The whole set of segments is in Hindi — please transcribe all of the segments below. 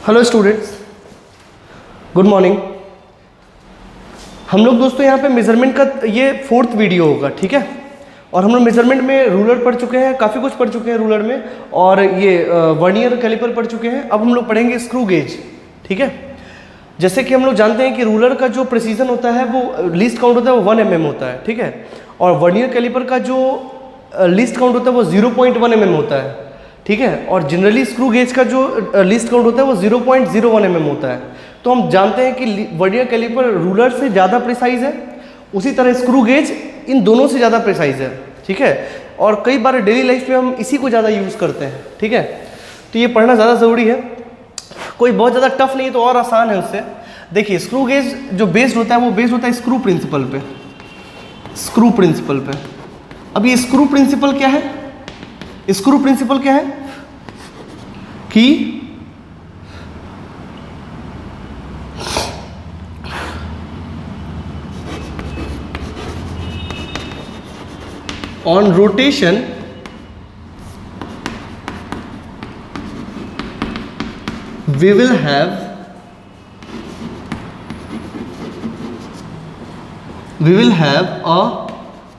Hello students, good morning. हम लोग दोस्तों यहाँ पे मेजरमेंट का ये 4th वीडियो होगा, ठीक है। और हम लोग मेजरमेंट में रूलर पढ़ चुके हैं, काफ़ी कुछ पढ़ चुके हैं रूलर में, और ये वर्नियर कैलिपर पढ़ चुके हैं। अब हम लोग पढ़ेंगे स्क्रू गेज, ठीक है। जैसे कि हम लोग जानते हैं कि रूलर का जो प्रिसीजन होता है वो लीस्ट काउंट होता है वो 1 mm होता है, ठीक है। और वर्नियर कैलिपर का जो लीस्ट काउंट होता है वो 0.1 mm होता है, ठीक है। और जनरली स्क्रू गेज का जो लीस्ट काउंट होता है वो 0.01 mm होता है। तो हम जानते हैं कि वर्नियर कैलिपर रूलर से ज़्यादा प्रिसाइज है, उसी तरह स्क्रू गेज इन दोनों से ज़्यादा प्रिसाइज है, ठीक है। और कई बार डेली लाइफ में हम इसी को ज़्यादा यूज़ करते हैं, ठीक है। तो ये पढ़ना ज़्यादा ज़रूरी है, कोई बहुत ज़्यादा टफ नहीं है, तो और आसान है उससे। देखिए स्क्रू गेज जो बेस्ड होता है वो बेस्ड होता है स्क्रू प्रिंसिपल पे, स्क्रू प्रिंसिपल पे। अब ये स्क्रू प्रिंसिपल क्या है? स्क्रू प्रिंसिपल क्या है कि on rotation we will have a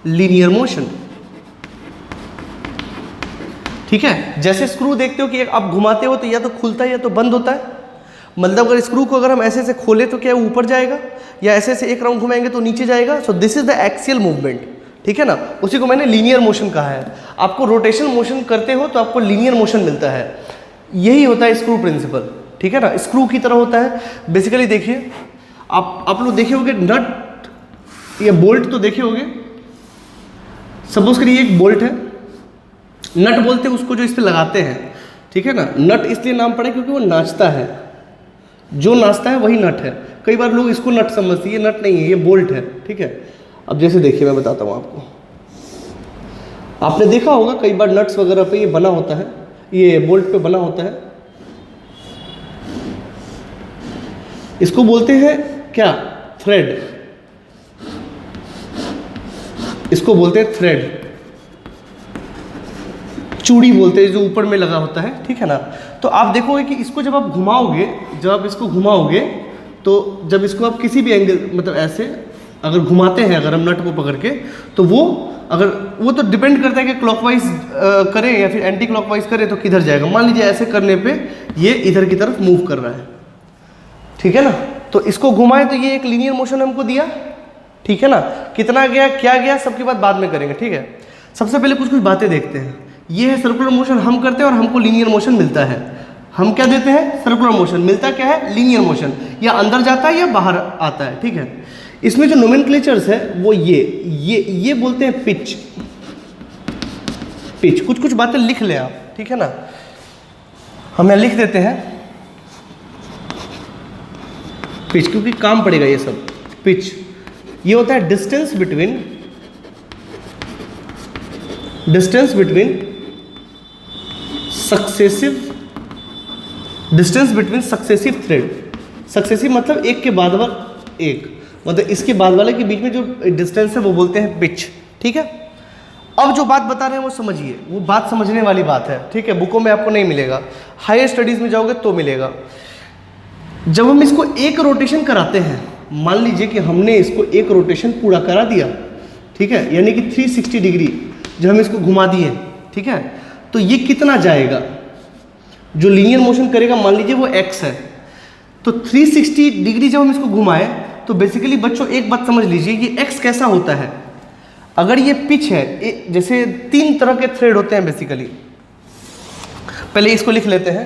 linear motion, ठीक है। जैसे स्क्रू देखते हो कि आप घुमाते हो तो या तो खुलता है या तो बंद होता है। मतलब अगर स्क्रू को अगर हम ऐसे से खोले तो क्या ऊपर जाएगा, या ऐसे से एक राउंड घुमाएंगे तो नीचे जाएगा। So this is the axial movement, ठीक है ना। उसी को मैंने लीनियर मोशन कहा है। आपको रोटेशन मोशन करते हो तो आपको लीनियर मोशन मिलता है। यही होता है स्क्रू प्रिंसिपल, ठीक है ना। स्क्रू की तरह होता है बेसिकली। देखिए आप लोग देखे होंगे नट या बोल्ट तो देखे होंगे। सपोज करिए एक बोल्ट है, नट बोलते हैं उसको जो इस पे लगाते हैं, ठीक है ना। नट इसलिए नाम पड़ा क्योंकि वो नाचता है, जो नाचता है वही नट है। कई बार लोग इसको नट समझते हैं, ये नट नहीं है, ये बोल्ट है, ठीक है। अब जैसे देखिए मैं बताता हूँ आपको, आपने देखा होगा कई बार नट्स वगैरह पे ये बना होता है, ये बोल्ट पे बना होता है। इसको बोलते हैं क्या? थ्रेड। इसको बोलते हैं थ्रेड, चूड़ी बोलते हैं जो ऊपर में लगा होता है, ठीक है ना। तो आप देखोगे कि इसको जब आप घुमाओगे, जब आप इसको घुमाओगे तो जब इसको आप किसी भी एंगल मतलब ऐसे अगर घुमाते हैं, अगर हम नट को पकड़ के, तो वो तो डिपेंड करता है कि क्लॉकवाइज करें या फिर एंटी क्लॉकवाइज करें तो किधर जाएगा। मान लीजिए ऐसे करने पे ये इधर की तरफ मूव कर रहा है, ठीक है ना। तो इसको घुमाए तो ये एक लीनियर मोशन हमको दिया, ठीक है ना। कितना गया, क्या गया, सबकी बात बाद में करेंगे, ठीक है। सबसे पहले कुछ बातें देखते हैं। ये है सर्कुलर मोशन हम करते हैं और हमको लीनियर मोशन मिलता है। हम क्या देते हैं? Circular motion. मिलता क्या है? Linear motion. या अंदर जाता है या बाहर आता है, ठीक है। इसमें जो नोमेनक्लेचर्स है वो ये बोलते हैं पिच। पिच कुछ बातें लिख लें आप, ठीक है ना। हम यहाँ लिख देते हैं पिच, क्योंकि काम पड़ेगा ये सब। पिच ये होता है distance between successive thread. Successive मतलब एक के बाद वाला एक, मतलब इसके बाद वाले के बीच में जो डिस्टेंस है वो बोलते हैं पिच, ठीक है। अब जो बात बता रहे हैं वो समझिए, वो बात समझने वाली बात है, ठीक है। बुकों में आपको नहीं मिलेगा, हायर स्टडीज में जाओगे तो मिलेगा। जब हम इसको एक रोटेशन कराते हैं, मान लीजिए कि हमने इसको एक रोटेशन पूरा करा दिया, ठीक है, यानी कि 360 डिग्री जब हम इसको घुमा दिए, ठीक है, तो ये कितना जाएगा? जो लीनियर मोशन करेगा मान लीजिए वो x है, तो 360 डिग्री जब हम इसको घुमाएं तो बेसिकली बच्चों एक बात समझ लीजिए, ये x कैसा होता है। अगर ये पिच है, जैसे 3 तरह के थ्रेड होते हैं बेसिकली। पहले इसको लिख लेते हैं।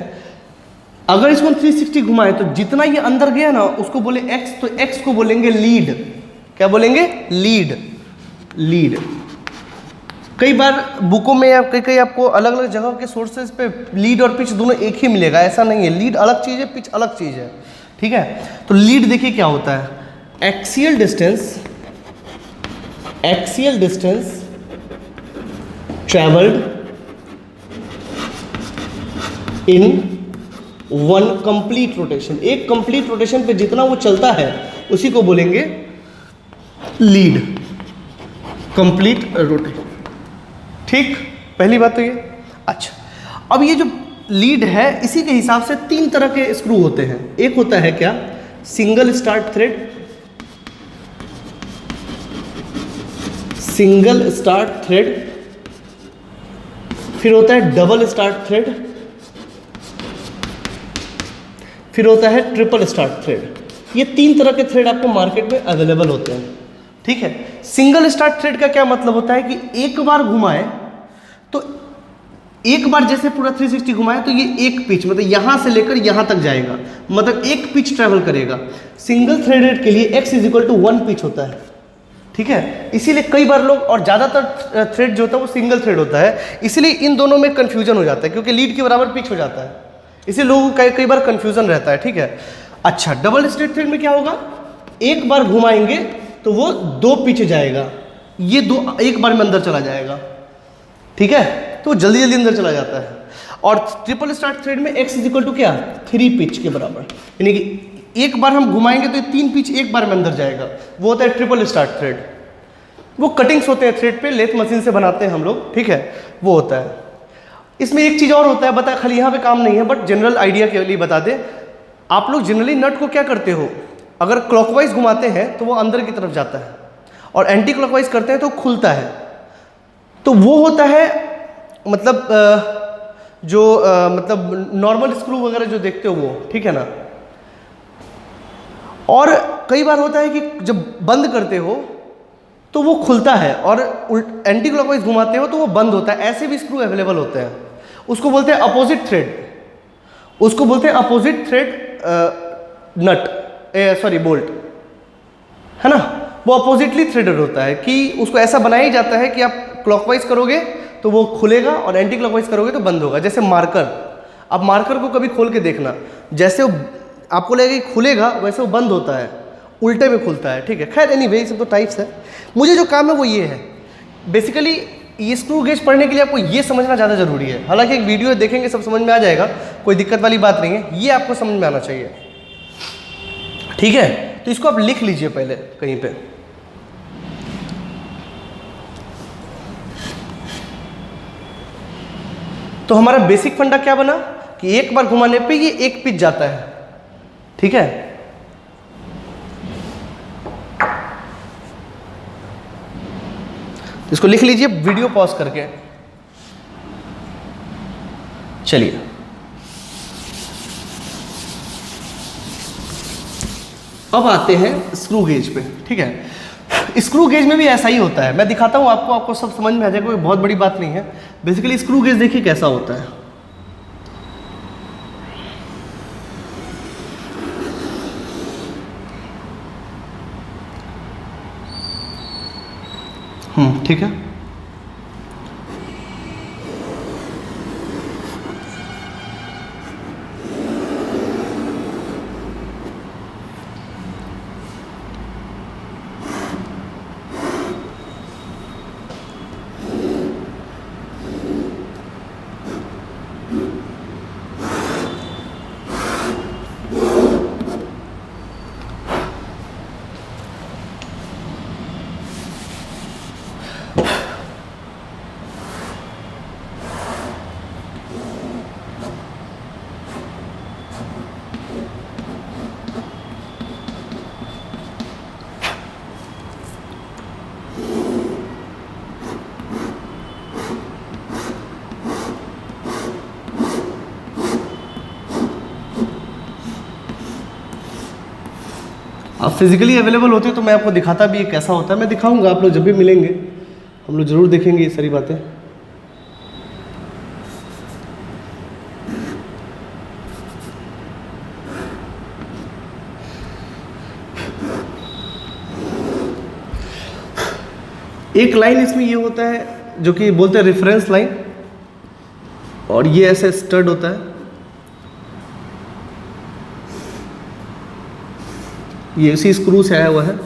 अगर इसको 360 घुमाएं तो जितना ये अंदर गया ना उसको बोले x, तो x को बोलेंगे लीड। क्या बोलेंगे? लीड। कई बार बुकों में या कई आपको अलग अलग जगह के सोर्सेज पे लीड और पिच दोनों एक ही मिलेगा, ऐसा नहीं है। लीड अलग चीज़ है, पिच अलग चीज़ है, ठीक है। तो लीड देखिए क्या होता है, axial distance travelled in one complete rotation. एक कंप्लीट रोटेशन पे जितना वो चलता है उसी को बोलेंगे लीड, कंप्लीट रोटेशन, ठीक। पहली बात तो ये। अच्छा, अब ये जो लीड है, इसी के हिसाब से 3 तरह के स्क्रू होते हैं। एक होता है क्या, single start thread, single start thread, फिर होता है डबल स्टार्ट थ्रेड, फिर होता है ट्रिपल स्टार्ट थ्रेड। ये 3 तरह के थ्रेड आपको मार्केट में अवेलेबल होते हैं, ठीक है। सिंगल स्टार्ट थ्रेड का क्या मतलब होता है कि एक बार घुमाए तो एक बार जैसे पूरा 360 घुमाए तो ये एक पिच, मतलब यहाँ से लेकर यहाँ तक जाएगा, मतलब एक पिच ट्रैवल करेगा। सिंगल थ्रेडेड के लिए x is equal to 1 pitch होता है, ठीक है। इसीलिए कई बार लोग, और ज़्यादातर थ्रेड जो होता है वो सिंगल थ्रेड होता है, इसीलिए इन दोनों में कन्फ्यूजन हो जाता है, क्योंकि लीड के बराबर पिच हो जाता है, इसलिए लोगों को कई बार कन्फ्यूजन रहता है, ठीक है। अच्छा, डबल स्ट्रेट थ्रेड में क्या होगा, एक बार घुमाएंगे तो वो 2 पिच जाएगा, ये 2 एक बार में अंदर चला जाएगा, ठीक है, तो जल्दी जल्दी अंदर चला जाता है। और ट्रिपल स्टार्ट थ्रेड में x इज इक्वल टू क्या, 3 पिच के बराबर, यानी कि एक बार हम घुमाएंगे तो 3 पिच एक बार में अंदर जाएगा, वो होता है ट्रिपल स्टार्ट थ्रेड। वो कटिंग्स होते हैं थ्रेड पे, लेथ मशीन से बनाते हैं हम लोग, ठीक है, वो होता है। इसमें एक चीज़ और होता है, बता खाली यहाँ पे काम नहीं है, बट जनरल आइडिया के लिए बता दें, आप लोग जनरली नट को क्या करते हो, अगर क्लॉकवाइज घुमाते हैं तो वो अंदर की तरफ जाता है, और एंटी क्लॉकवाइज करते हैं तो खुलता है। तो वो होता है मतलब मतलब नॉर्मल स्क्रू वगैरह जो देखते हो वो, ठीक है ना। और कई बार होता है कि जब बंद करते हो तो वो खुलता है, और एंटी क्लॉकवाइज घुमाते हो तो वो बंद होता है। ऐसे भी स्क्रू अवेलेबल होते हैं, उसको बोलते हैं अपोजिट थ्रेड, उसको बोलते हैं अपोजिट थ्रेड नट, सॉरी बोल्ट, है ना। वो अपोजिटली थ्रेडेड होता है कि उसको ऐसा बनाया ही जाता है कि आप क्लॉकवाइज करोगे तो वो खुलेगा और एंटी क्लॉकवाइज करोगे तो बंद होगा। जैसे मार्कर, आप मार्कर को कभी खोल के देखना, जैसे वो आपको लगेगा कि खुलेगा वैसे वो बंद होता है, उल्टे में खुलता है, ठीक है। खैर एनीवे, सब तो टाइप्स है। मुझे जो काम है वो ये है, बेसिकली ये स्क्रू गेज पढ़ने के लिए आपको ये समझना ज़्यादा ज़रूरी है। हालांकि एक वीडियो देखेंगे सब समझ में आ जाएगा, कोई दिक्कत वाली बात नहीं है, ये आपको समझ में आना चाहिए, ठीक है। तो इसको आप लिख लीजिए पहले कहीं पे। तो हमारा बेसिक फंडा क्या बना कि एक बार घुमाने पे ये एक पिच जाता है, ठीक है। इसको लिख लीजिए वीडियो पॉज करके। चलिए, अब आते हैं स्क्रू गेज पे, ठीक है। स्क्रू गेज में भी ऐसा ही होता है, मैं दिखाता हूँ आपको, आपको सब समझ में आ जाएगा, कोई बहुत बड़ी बात नहीं है। बेसिकली स्क्रू गेज देखिए कैसा होता है। ठीक है। आप फिजिकली अवेलेबल होते हो तो मैं आपको दिखाता भी कैसा होता है, मैं दिखाऊंगा, आप लोग जब भी मिलेंगे हम लोग ज़रूर देखेंगे ये सारी बातें। एक लाइन इसमें ये होता है जो कि बोलते हैं रेफरेंस लाइन, और ये ऐसे स्टड होता है, ये उसी स्क्रू से आया हुआ है।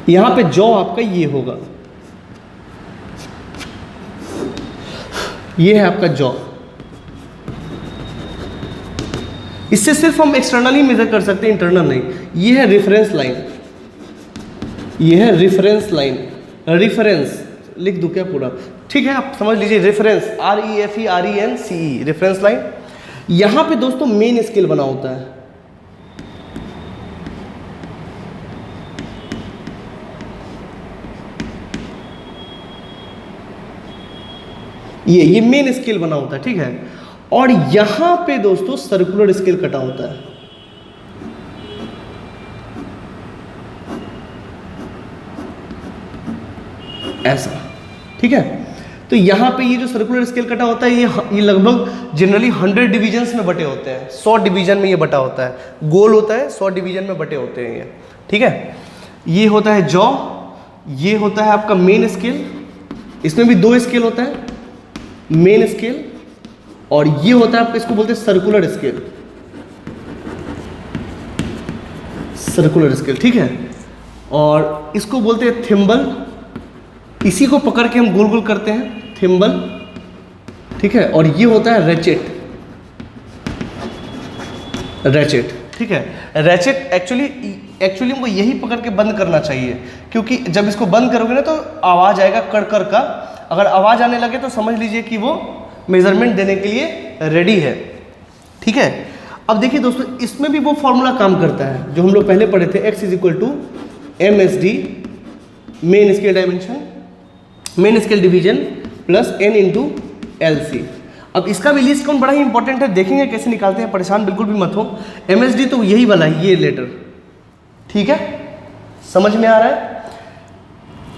यहां पे जॉ आपका ये होगा, ये है आपका जॉ, इससे सिर्फ हम एक्सटर्नली मेजर कर सकते हैं, इंटरनल नहीं। ये है रेफरेंस लाइन, ये है रेफरेंस लाइन, रेफरेंस लिख दूं क्या पूरा? ठीक है, आप समझ लीजिए रेफरेंस, REFERENCE, रेफरेंस लाइन। यहां पे दोस्तों मेन स्केल बना होता है, ये मेन स्केल बना होता है, ठीक है। और यहां पे दोस्तों सर्कुलर स्केल कटा होता है, ऐसा, ठीक है। तो यहां पे ये जो सर्कुलर स्केल कटा होता है, ये लगभग जनरली 100 डिविजन्स में बटे होते हैं, 100 डिवीजन में ये बटा होता है, गोल होता है, 100 डिवीजन में बटे होते हैं ये, ठीक है। ये होता है जॉ, ये होता है आपका मेन स्केल, इसमें भी 2 स्केल होता है, मेन स्केल, और ये होता है आपका, इसको बोलते हैं सर्कुलर स्केल, सर्कुलर स्केल, ठीक है। और इसको बोलते हैं थिम्बल, इसी को पकड़ के हम गोल गोल करते हैं, थिम्बल, ठीक है। और ये होता है रैचेट, रैचेट, ठीक है। रैचेट एक्चुअली हमको यही पकड़ के बंद करना चाहिए, क्योंकि जब इसको बंद करोगे ना तो आवाज़ आएगा कड़ का, अगर आवाज़ आने लगे तो समझ लीजिए कि वो मेजरमेंट देने के लिए रेडी है, ठीक है। अब देखिए दोस्तों, इसमें भी वो फॉर्मूला काम करता है जो हम लोग पहले पढ़े थे, x = MSD, main scale dimension, main scale division plus n × LC। अब इसका भी लीस्ट काउंट बड़ा ही इंपॉर्टेंट है, देखेंगे कैसे निकालते हैं, परेशान बिल्कुल भी मत हो। MSD तो यही वाला है, ये लेटर, ठीक है, समझ में आ रहा है।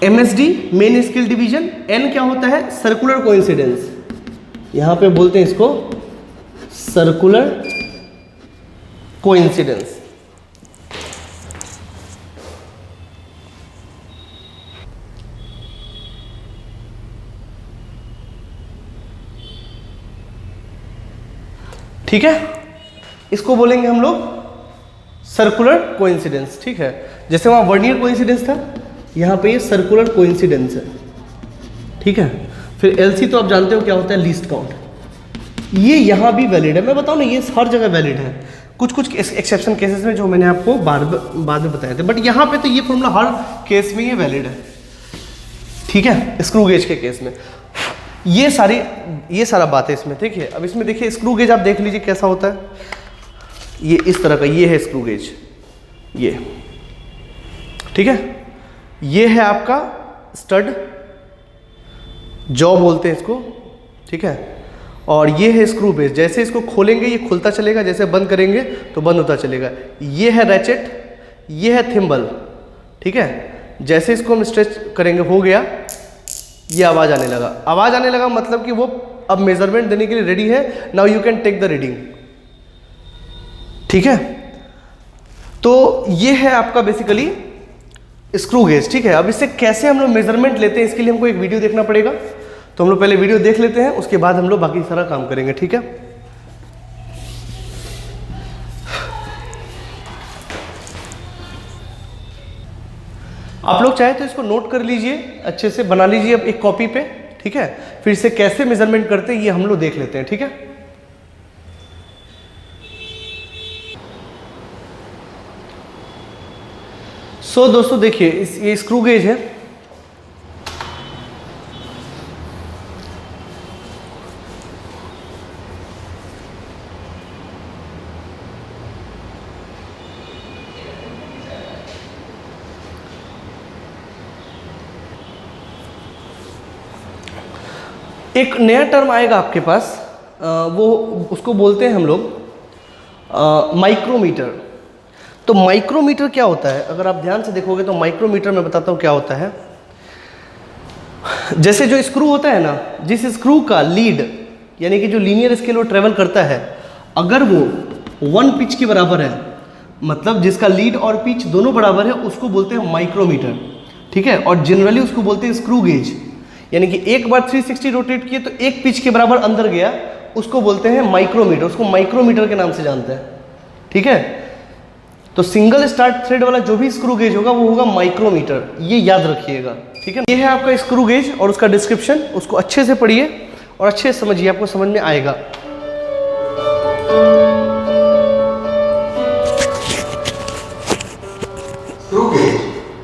MSD main scale division, n क्या होता है? सर्कुलर कोइंसिडेंस, यहां पे बोलते हैं इसको सर्कुलर कोइंसिडेंस। ठीक है, इसको बोलेंगे हम लोग सर्कुलर कोइंसिडेंस, ठीक है। जैसे वहां वर्नियर कोइंसिडेंस था, यहां पे ये सर्कुलर कोइंसिडेंस है, ठीक है। फिर LC तो आप जानते हो क्या होता है, लीस्ट काउंट, ये यहां भी वैलिड है, मैं बताऊं ना, ये हर जगह वैलिड है, कुछ एक्सेप्शन केसेस में जो मैंने आपको बाद में बताए थे, बट यहां पे तो ये फॉर्मूला हर केस में ये वैलिड है, ठीक है। स्क्रू गेज के केस में ये सारा बात है इसमें, ठीक है। अब इसमें देखिए स्क्रू गेज आप देख लीजिए कैसा होता है, ये इस तरह का, ये है स्क्रू गेज, ये, ठीक है। ये है आपका स्टड, जॉ बोलते हैं इसको, ठीक है। और ये है स्क्रू बेस, जैसे इसको खोलेंगे ये खुलता चलेगा, जैसे बंद करेंगे तो बंद होता चलेगा। ये है रैचेट, ये है थिम्बल, ठीक है। जैसे इसको हम स्ट्रेच करेंगे, हो गया, ये आवाज आने लगा मतलब कि वो अब मेजरमेंट देने के लिए रेडी है। Now you can take the reading, ठीक है। तो ये है आपका बेसिकली स्क्रू गेज, ठीक है। अब इससे कैसे हम लोग मेजरमेंट लेते हैं, इसके लिए हमको एक वीडियो देखना पड़ेगा, तो हम लोग पहले वीडियो देख लेते हैं, उसके बाद हम लोग बाकी सारा काम करेंगे, ठीक है। आप लोग चाहे तो इसको नोट कर लीजिए, अच्छे से बना लीजिए एक कॉपी पे, ठीक है। फिर इसे कैसे मेजरमेंट करते हैं ये हम लोग देख लेते हैं, ठीक है। सो दोस्तों देखिए, ये स्क्रू गेज है, एक नया टर्म आएगा आपके पास, वो उसको बोलते हैं हम लोग माइक्रोमीटर। तो माइक्रोमीटर क्या होता है, अगर आप ध्यान से देखोगे तो माइक्रोमीटर मैं बताता हूँ क्या होता है। जैसे जो स्क्रू होता है ना, जिस स्क्रू का लीड यानी कि जो लीनियर स्केल वो ट्रेवल करता है, अगर वो 1 पिच के बराबर है, मतलब जिसका लीड और पिच दोनों बराबर है, उसको बोलते हैं माइक्रोमीटर, ठीक है। और जनरली उसको बोलते हैं स्क्रू गेज, यानी कि एक बार 360 रोटेट किए तो एक पिच के बराबर अंदर गया, उसको बोलते हैं माइक्रोमीटर, उसको माइक्रोमीटर के नाम से जानते हैं, ठीक है। तो सिंगल स्टार्ट थ्रेड वाला जो भी स्क्रू गेज होगा वो होगा माइक्रोमीटर, ये याद रखिएगा, ठीक है। ये है आपका स्क्रू गेज और उसका डिस्क्रिप्शन, उसको अच्छे से पढ़िए और अच्छे से समझिए, आपको समझ में आएगा। Screw gauge,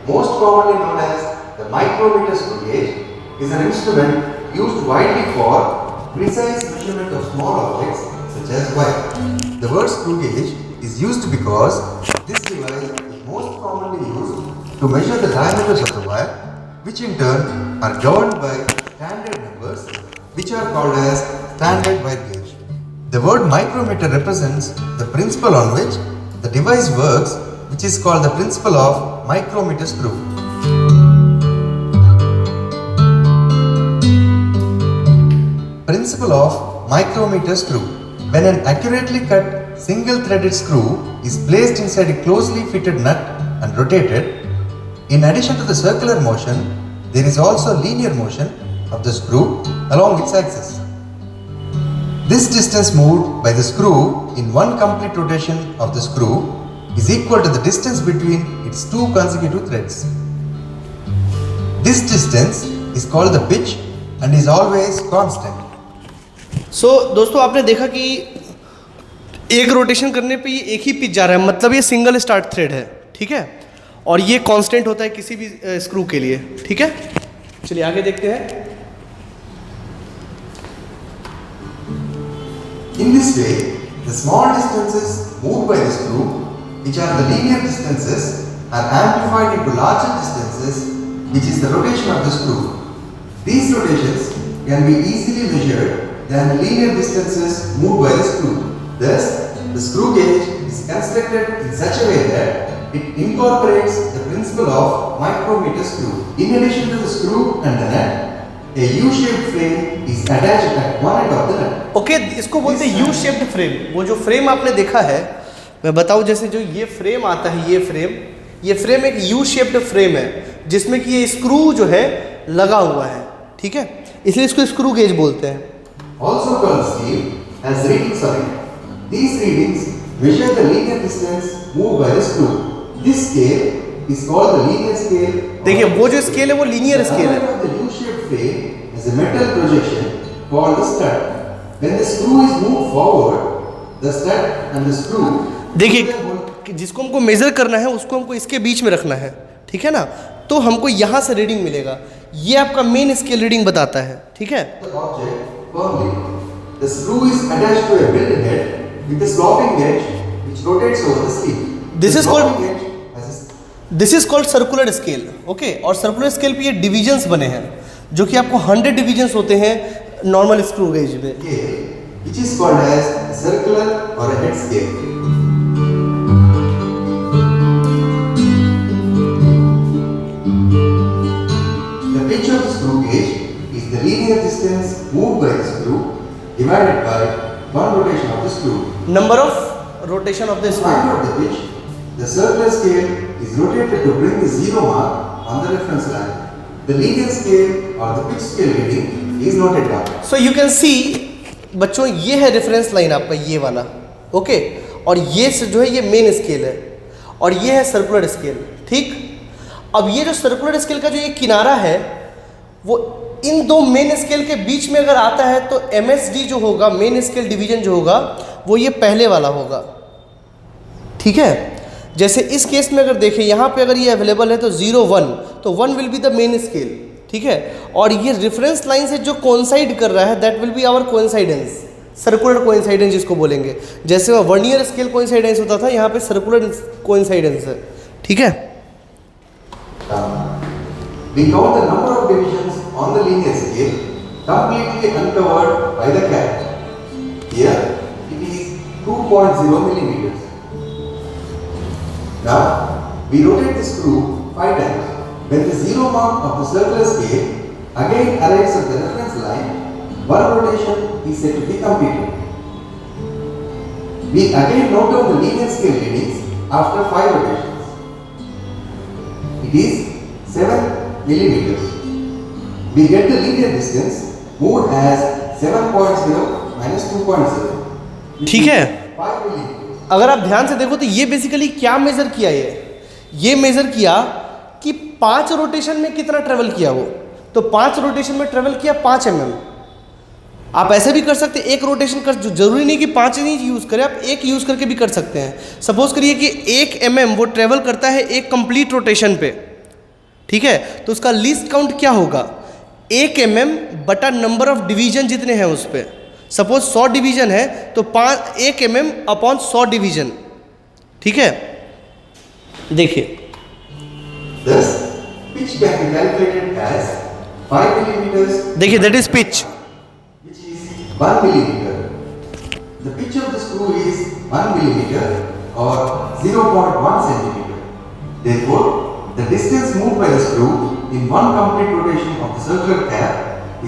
most commonly known as the micrometer screw gauge, is an instrument used widely for precise measurement of small objects such as wire. The word screw gauge is used because this device is most commonly used to measure the diameters of the wire, which in turn are governed by standard numbers, which are called as standard wire gauge. The word micrometer represents the principle on which the device works, which is called the principle of micrometer screw. Principle of micrometer screw. When an accurately cut single-threaded screw is placed inside a closely fitted nut and rotated, in addition to the circular motion, there is also linear motion of the screw along its axis. This distance moved by the screw in one complete rotation of the screw is equal to the distance between its two consecutive threads. This distance is called the pitch and is always constant. दोस्तों आपने देखा कि एक रोटेशन करने पे ये एक ही पिच जा रहा है, मतलब ये सिंगल स्टार्ट थ्रेड है, ठीक है, और ये कांस्टेंट होता है किसी भी स्क्रू के लिए, ठीक है। चलिए आगे देखते हैं। In this way, the small distances moved by the screw, which are the linear distances, are amplified into larger distances, which is the rotation of the screw. These rotations can be easily measured than the linear distances moved by the screw. Thus, the screw gauge is constructed in such a way that it incorporates the principle of micrometer screw. In addition to the screw and the nut, a U-shaped frame is attached at one end of the nut. Okay, इसको बोलते हैं यू शेप्ड फ्रेम। वो जो फ्रेम आपने देखा है, मैं बताऊं, जैसे जो ये फ्रेम आता है, ये फ्रेम एक यू शेप्ड फ्रेम है जिसमें कि ये स्क्रू जो है लगा हुआ है, ठीक है, इसलिए इसको स्क्रू गेज बोलते हैं। Also called scale has readings on it. These readings measure the linear distance moved by the screw. This scale is called the linear scale. देखिए वो जो स्केल है वो लीनियर स्केल है। The U-shaped frame has a metal projection called the stud. When the screw is moved forward, the stud and the screw. देखिए जिसको हमको मेजर करना है उसको हमको इसके बीच में रखना है, ठीक है ना, तो हमको यहाँ से रीडिंग मिलेगा। ये आपका मेन स्केल रीडिंग बताता है, ठीक है। The object firmly. The screw is attached to a built head with a sloping edge which rotates over the sleeve. This is called circular scale, okay. और सर्कुलर स्केल पे ये डिविजन्स बने हैं जो कि आपको 100 डिविजन्स होते हैं नॉर्मल स्क्रू गेज में, which is called as a circular or a head scale. The pitch of the screw gauge is the linear distance moved by the screw divided by one rotation of the screw. Number of rotation of the To screw. find out the pitch, the circular scale is rotated to bring the zero mark on the reference line. The linear scale or the pitch scale reading is noted down. So you can see बच्चों, ये है रेफरेंस लाइन आपका, ये वाला, ओके, और ये जो है ये मेन स्केल है और ये है सर्कुलर स्केल, ठीक। अब ये जो सर्कुलर स्केल का जो ये किनारा है वो इन दो मेन स्केल के बीच में अगर आता है तो MSD जो होगा, मेन स्केल डिवीजन जो होगा, वो ये पहले वाला होगा, ठीक है। जैसे इस केस में अगर देखें यहाँ पे अगर ये अवेलेबल है तो 0 1, तो 1 will be the main scale, ठीक है। और ये रेफरेंस लाइन से जो कोइंसाइड कर रहा है that will be our coincidence, circular coincidence जिसको बोलेंगे। जैसे वह वर्नियर स्केल कोइंसाइडेंस होता था, यहाँ पे सर्कुलर कोइंसाइडेंस है, ठीक है। We count the number of divisions on the linear scale completely uncovered by the cat. Here it is 2.0 millimeters. Now we rotate the screw 5 times. When the zero mark of the circular scale again arrives at the reference line, one rotation is said to be completed. We again note down the linear scale readings after 5 rotations. It is 7 millimeters. We get the linear distance moved as 7.0 minus 2.0. ठीक है। 5 millimeters. अगर आप ध्यान से देखो तो ये बेसिकली क्या मेजर किया, ये मेजर किया कि 5 रोटेशन में कितना ट्रेवल किया वो, तो 5 रोटेशन में ट्रेवल किया 5 mm, आप ऐसे भी कर सकते हैं, एक रोटेशन कर, जरूरी नहीं कि 5 इंच यूज़ करें, आप एक यूज़ करके भी कर सकते हैं। सपोज करिए कि 1 mm वो ट्रेवल करता है एक कंप्लीट रोटेशन पे, ठीक है, तो उसका लीस्ट काउंट क्या होगा, 1 mm बटा नंबर ऑफ डिवीजन जितने हैं उस पर। सपोज 100 डिवीजन है तो 1 mm अपॉन 100 डिवीजन, ठीक है। देखिए Thus, pitch can be calculated as 5 millimeters, देखिए, that is pitch. which is 1 millimeter. The pitch of the screw is 1 millimeter or 0.1 centimeter. Therefore, the distance moved by the screw in one complete rotation of the circular cap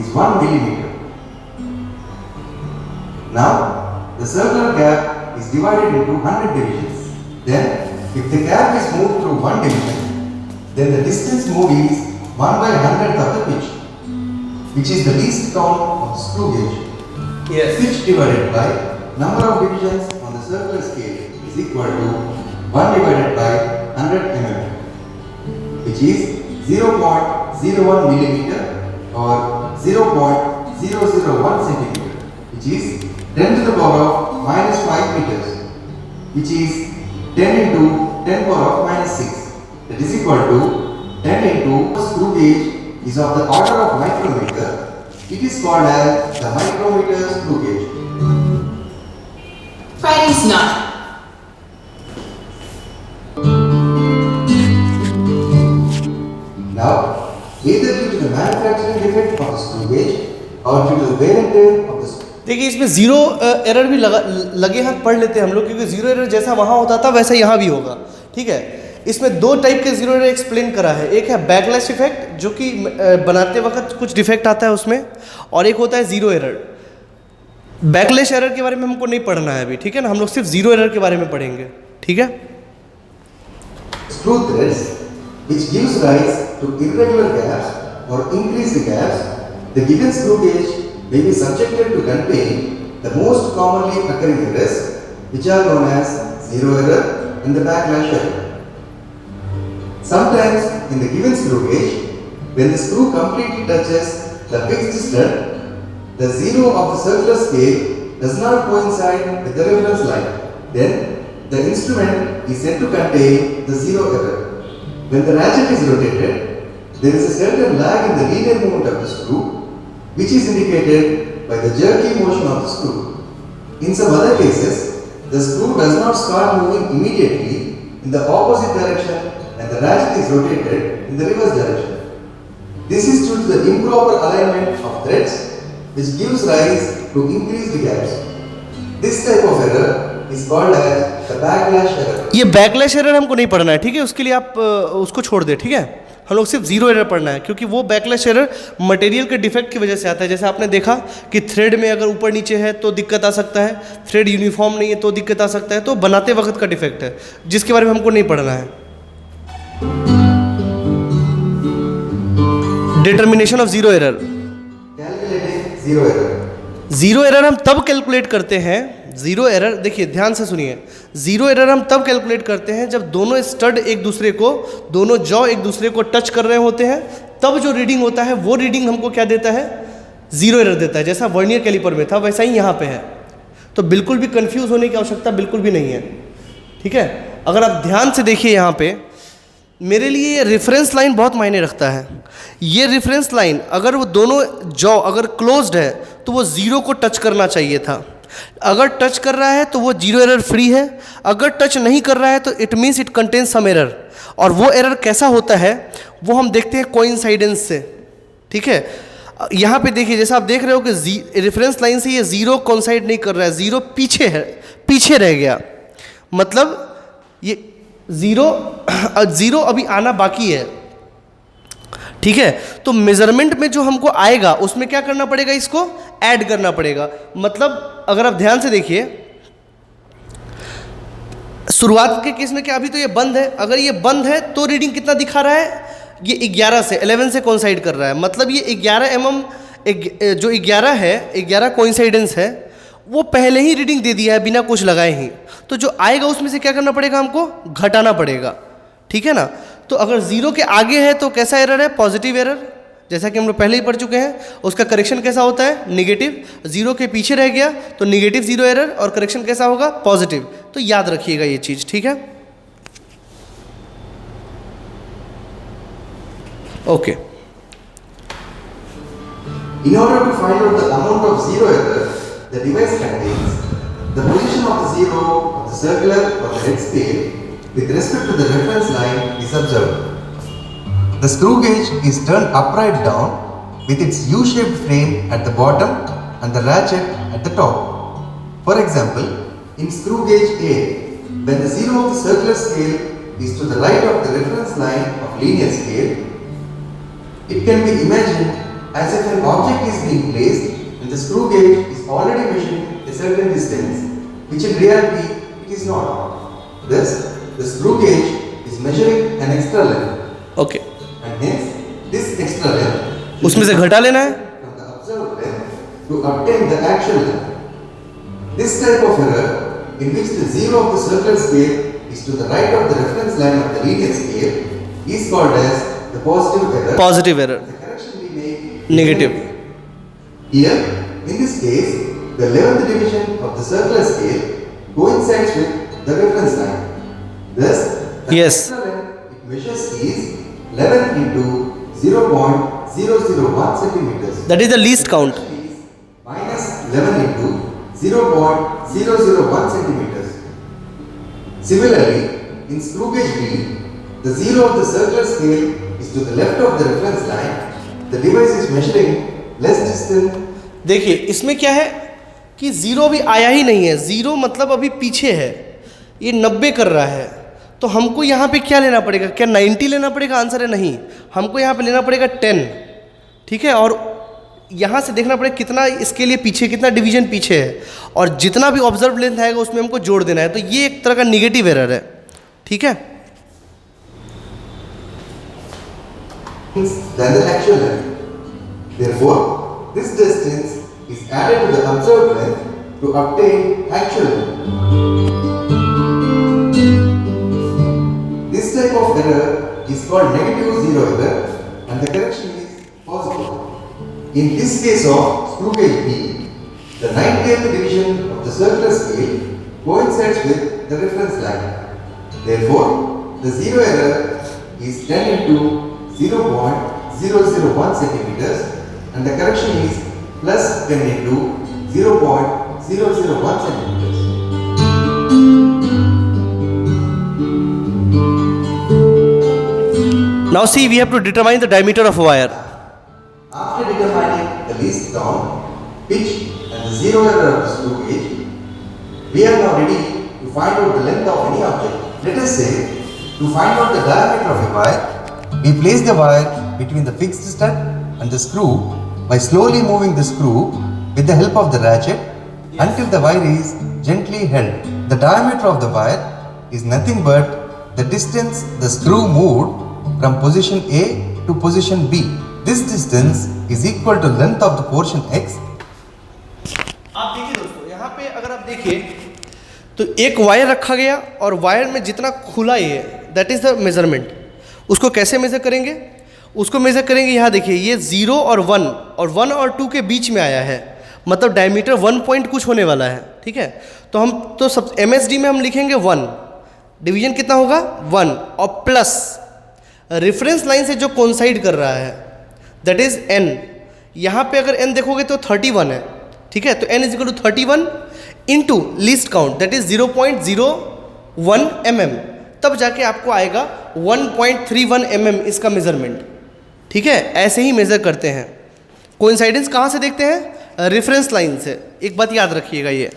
is 1 millimeter. Now, the circular cap is divided into 100 divisions. Then, if the cap is moved through one division, then the distance moved is 1 by 100th of the pitch, which is the least count of the screw gauge. Yes. Pitch divided by number of divisions on the circular scale is equal to 1 divided by 100 mm, which is 0.01 millimeter or 0.001 centimeter, which is 10 to the power of minus 5 meters, which is 10 into 10 power of minus 6. That is equal to 10 into screw gauge is of the order of micrometer. It is called as the micrometer screw gauge. Friday's not. Now, either due to the manufacturing defect of the screw gauge or due to the wear and tear of the screw. देखिए, इसमें जीरो एरर भी लगे हाथ पढ़ लेते हैं हम लोग, क्योंकि जीरो एरर जैसा वहाँ होता था वैसा यहाँ भी होगा, ठीक है। इसमें 2 टाइप के जीरो एरर एक्सप्लेन करा है, एक है बैकलैश इफेक्ट जो कि बनाते वक्त कुछ डिफेक्ट आता है उसमें, और एक होता है जीरो एरर। बैकलैश एरर के बारे में हमको नहीं पढ़ना है अभी, ठीक है ना, हम लोग सिर्फ जीरो एरर के बारे में पढ़ेंगे, ठीक है। Screw threads, which gives rise to irregular gaps or increased gaps, the given screw gauge may be subjected to contain the most commonly occurring errors, which are known as zero error and the backlash error. Sometimes in the given screw gauge, when the screw completely touches the fixed stud, the zero of the circular scale does not coincide with the reference line. Then the instrument is said to contain the zero error. When the ratchet is rotated, there is a certain lag in the linear movement of the screw, which is indicated by the jerky motion of the screw. In some other cases, the screw does not start moving immediately in the opposite direction and the ratchet is rotated in the reverse direction. This is due to the improper alignment of threads, which gives rise to increased gaps. This type of error is called as the backlash error. ये बैकलैश एरर हमको नहीं पढ़ना है, ठीक है, उसके लिए आप उसको छोड़ दें, ठीक है। हम लोग सिर्फ जीरो एरर पढ़ना है, क्योंकि वो बैकलैश एरर मटेरियल के डिफेक्ट की वजह से आता है। जैसे आपने देखा कि थ्रेड में अगर ऊपर नीचे है तो दिक्कत आ सकता है, थ्रेड यूनिफॉर्म नहीं है तो दिक्कत आ सकता है, तो बनाते वक्त का डिफेक्ट है जिसके बारे में हमको नहीं पढ़ना है। Determination of zero error. Calculating zero error. Zero error हम तब कैलकुलेट करते हैं, जीरो एरर देखिए ध्यान से सुनिए, जीरो एरर हम तब कैलकुलेट करते हैं जब दोनों स्टड एक दूसरे को, दोनों जॉ एक दूसरे को टच कर रहे होते हैं, तब जो रीडिंग होता है वो रीडिंग हमको क्या देता है, जीरो एरर देता है। जैसा वर्नियर कैलिपर में था वैसा ही यहाँ पे है, तो बिल्कुल भी कंफ्यूज होने की आवश्यकता बिल्कुल भी नहीं है, ठीक है। अगर आप ध्यान से देखिए यहाँ पे, मेरे लिए ये रेफरेंस लाइन बहुत मायने रखता है। ये रेफरेंस लाइन अगर वो दोनों जॉ अगर क्लोज्ड है तो वो ज़ीरो को टच करना चाहिए था, अगर टच कर रहा है तो वो जीरो एरर फ्री है, अगर टच नहीं कर रहा है तो it means it contain some error. और वो एरर कैसा होता है वो हम देखते हैं कोइंसाइडेंस से, ठीक है। यहाँ पे देखिए, जैसा आप देख रहे हो कि रेफरेंस लाइन से ये ज़ीरो कोइंसाइड नहीं कर रहा है, ज़ीरो पीछे है, पीछे रह गया, मतलब ये ज़ीरो अभी आना बाकी है, ठीक है। तो मेजरमेंट में जो हमको आएगा उसमें क्या करना पड़ेगा, इसको ऐड करना पड़ेगा। मतलब अगर आप ध्यान से देखिए, शुरुआत के केस में क्या, अभी तो ये बंद है, अगर ये बंद है तो रीडिंग कितना दिखा रहा है, ये 11 से 11 से कोइंसाइड कर रहा है, मतलब ये 11 mm जो 11 है, 11 कोइंसाइडेंस है, वो पहले ही रीडिंग दे दिया है बिना कुछ लगाए ही। तो जो आएगा उसमें से क्या करना पड़ेगा, हमको घटाना पड़ेगा, ठीक है ना। तो अगर ज़ीरो के आगे है तो कैसा एरर है, पॉजिटिव एरर, जैसा कि हम लोग पहले ही पढ़ चुके हैं, उसका करेक्शन कैसा होता है, निगेटिव, 0 के पीछे रह गया तो निगेटिव 0 एरर, और करेक्शन कैसा होगा, पॉजिटिव। तो याद रखिएगा ये चीज़, ठीक है, okay. In order to find out the amount of zero error the device contains, the position of the zero of the circular or the head scale with respect to the reference line is observed. The screw gauge is turned upright down with its U-shaped frame at the bottom and the ratchet at the top. For example, in screw gauge A, when the zero of the circular scale is to the right of the reference line of linear scale, it can be imagined as if an object is being placed and the screw gauge is already measuring a certain distance, which in reality it is not. Thus, the screw gauge is measuring an extra length. Okay, And hence, this extra length उसमें से घटा लेना है। from the observed length to obtain the actual length. This type of error, in which the zero of the circular scale is to the right of the reference line of the linear scale, is called as the positive error. Positive error, The correction we make negative. Here, in this case, the 11th division of the circular scale coincides with the reference line. Thus, the Yes. extra length it measures is 11 into 0.001 centimeters. That is the least count. Is minus 11 into 0.001 centimeters. Similarly, in screw gauge B, the zero of the circular scale is to the left of the reference line. The device is measuring less distant. देखिए इसमें क्या है कि ज़ीरो भी आया ही नहीं है, ज़ीरो मतलब अभी पीछे है, ये 90 कर रहा है, तो हमको यहाँ पे क्या लेना पड़ेगा, क्या 90 लेना पड़ेगा, आंसर है नहीं, हमको यहाँ पे लेना पड़ेगा 10, ठीक है, और यहाँ से देखना पड़ेगा कितना इसके लिए पीछे, कितना डिवीजन पीछे है, और जितना भी ऑब्जर्व लेंथ आएगा उसमें हमको जोड़ देना है, तो ये एक तरह का निगेटिव एरर है, ठीक है। Than the actual length. Therefore, this distance is added to the observed length to obtain actual length. This type of error is called negative zero error and the correction is positive. In this case of screw gauge B, the 90th division of the circular scale coincides with the reference line. Therefore, the zero error is 10 into 0.001 centimeters and the correction is plus 10 into 0.001 centimeters. Now see, we have to determine the diameter of a wire. After determining the least count, pitch and the zero error of the screw gauge, we are now ready to find out the length of any object. Let us say, to find out the diameter of a wire, we place the wire between the fixed stud and the screw by slowly moving the screw with the help of the ratchet until the wire is gently held. The diameter of the wire is nothing but the distance the screw moved from position A to position B. This distance is equal to length of the portion X. आप देखिए दोस्तों, यहाँ पे अगर आप देखिए तो एक वायर रखा गया और वायर में जितना खुला ये, दैट इज़ द मेजरमेंट। उसको कैसे मेज़र करेंगे, उसको मेज़र करेंगे, यहाँ देखिए ये 0 और 1 और 1 और 2 के बीच में आया है, मतलब डायमीटर 1 पॉइंट कुछ होने वाला है, ठीक है। तो हम तो सब MSD में हम लिखेंगे 1, डिवीजन कितना होगा 1, और प्लस रेफरेंस लाइन से जो कोइंसाइड कर रहा है दैट इज़ n। यहाँ पे अगर n देखोगे तो 31 है, ठीक है, तो n is equal to 31 into least count that is 0.01 mm, तब जाके आपको आएगा 1.31 mm इसका मेजरमेंट, ठीक है। ऐसे ही मेज़र करते हैं। कोइंसाइडेंस कहाँ से देखते हैं, रेफरेंस लाइन से। एक बात याद रखिएगा ये,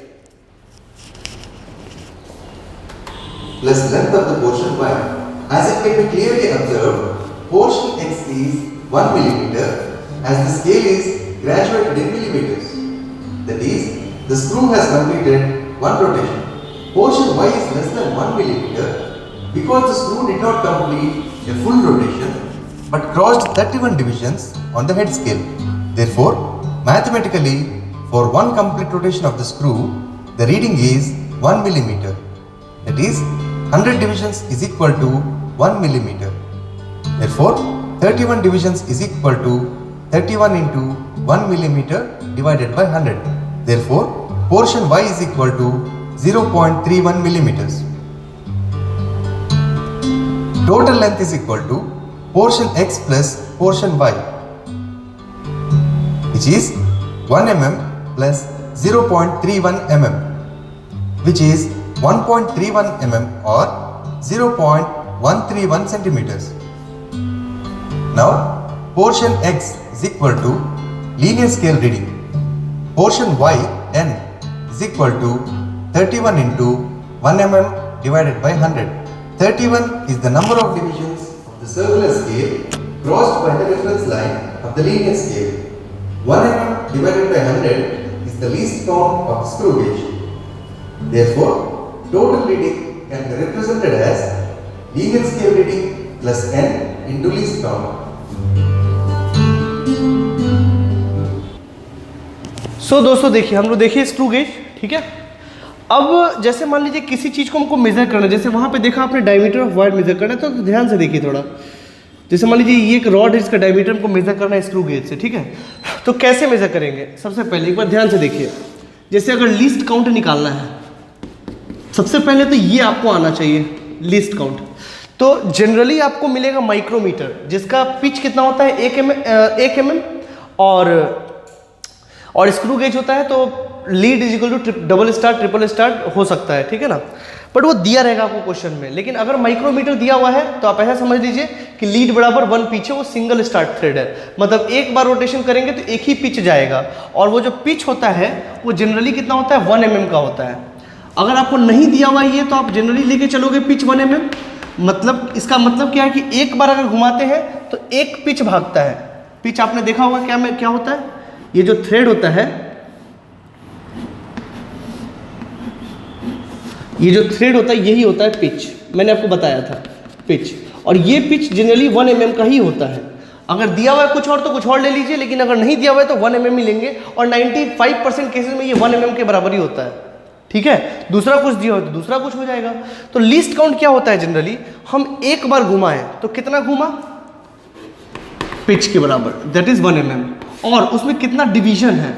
plus length of the portion y. As it can be clearly observed, portion x is 1 millimeter as the scale is graduated in millimeters. That is, the screw has completed one rotation. Portion y is less than 1 millimeter because the screw did not complete a full rotation but crossed 31 divisions on the head scale. Therefore, mathematically, for one complete rotation of the screw, the reading is 1 millimeter. That is, 100 divisions is equal to 1 millimeter. Therefore, 31 divisions is equal to 31 into 1 millimeter divided by 100. Therefore, portion y is equal to 0.31 millimeters. Total length is equal to portion x plus portion y, which is 1 mm plus 0.31 mm, which is 1.31 mm or 0.131 centimeters. Now, portion x is equal to linear scale reading. Portion y n is equal to 31 into 1 mm divided by 100. 31 is the number of divisions of the circular scale crossed by the reference line of the linear scale. 1 mm divided by 100 is the least count of the screw gauge. Therefore, total reading can be represented as linear scale reading plus n into least count. दोस्तों देखिए, हम लोग देखिए स्क्रू गेज, ठीक है। अब जैसे मान लीजिए किसी चीज़ को हमको मेज़र करना है, जैसे वहाँ पे देखा आपने डायमीटर ऑफ वायर मेज़र करना है, तो ध्यान से देखिए थोड़ा। जैसे मान लीजिए ये एक रॉड है, इसका डायमीटर हमको मेज़र करना है स्क्रू गेज से, ठीक है। तो कैसे मेज़र करेंगे? सबसे पहले एक बार ध्यान से देखिए, जैसे अगर लीस्ट काउंट निकालना है, सबसे पहले तो ये आपको आना चाहिए लीस्ट काउंट। तो जनरली आपको मिलेगा माइक्रोमीटर, जिसका पिच कितना होता है 1 mm और स्क्रू गेज होता है तो lead is equal to double star triple star हो सकता है, ठीक है ना। बट वो दिया रहेगा आपको क्वेश्चन में। लेकिन अगर माइक्रोमीटर दिया हुआ है तो आप ऐसा समझ लीजिए कि लीड बराबर 1 पीछे वो सिंगल स्टार्ट थ्रेड है, मतलब एक बार रोटेशन करेंगे तो एक ही पिच जाएगा। और वो जो पिच होता है वो जनरली कितना होता है 1 mm का होता है। अगर आपको नहीं दिया हुआ ये तो आप जनरली लेके चलोगे पिच 1 mm, मतलब इसका मतलब क्या है कि एक बार अगर घुमाते हैं तो एक पिच भागता है। पिच आपने देखा होगा क्या होता है, ये जो थ्रेड होता है, ये जो थ्रेड होता है यही होता है पिच। मैंने आपको बताया था पिच, और ये पिच जनरली 1 mm का ही होता है। अगर दिया हुआ है कुछ और तो कुछ और ले लीजिए, लेकिन अगर नहीं दिया हुआ है तो 1 mm ही लेंगे, और 95% केसेस में ये 1 mm के बराबर ही होता है, ठीक है। दूसरा कुछ दिया हो तो दूसरा कुछ हो जाएगा। तो लीस्ट काउंट क्या होता है जनरली, हम एक बार घुमाएं तो कितना घुमा पिच के बराबर, दैट इज 1 mm, और उसमें कितना डिवीजन है,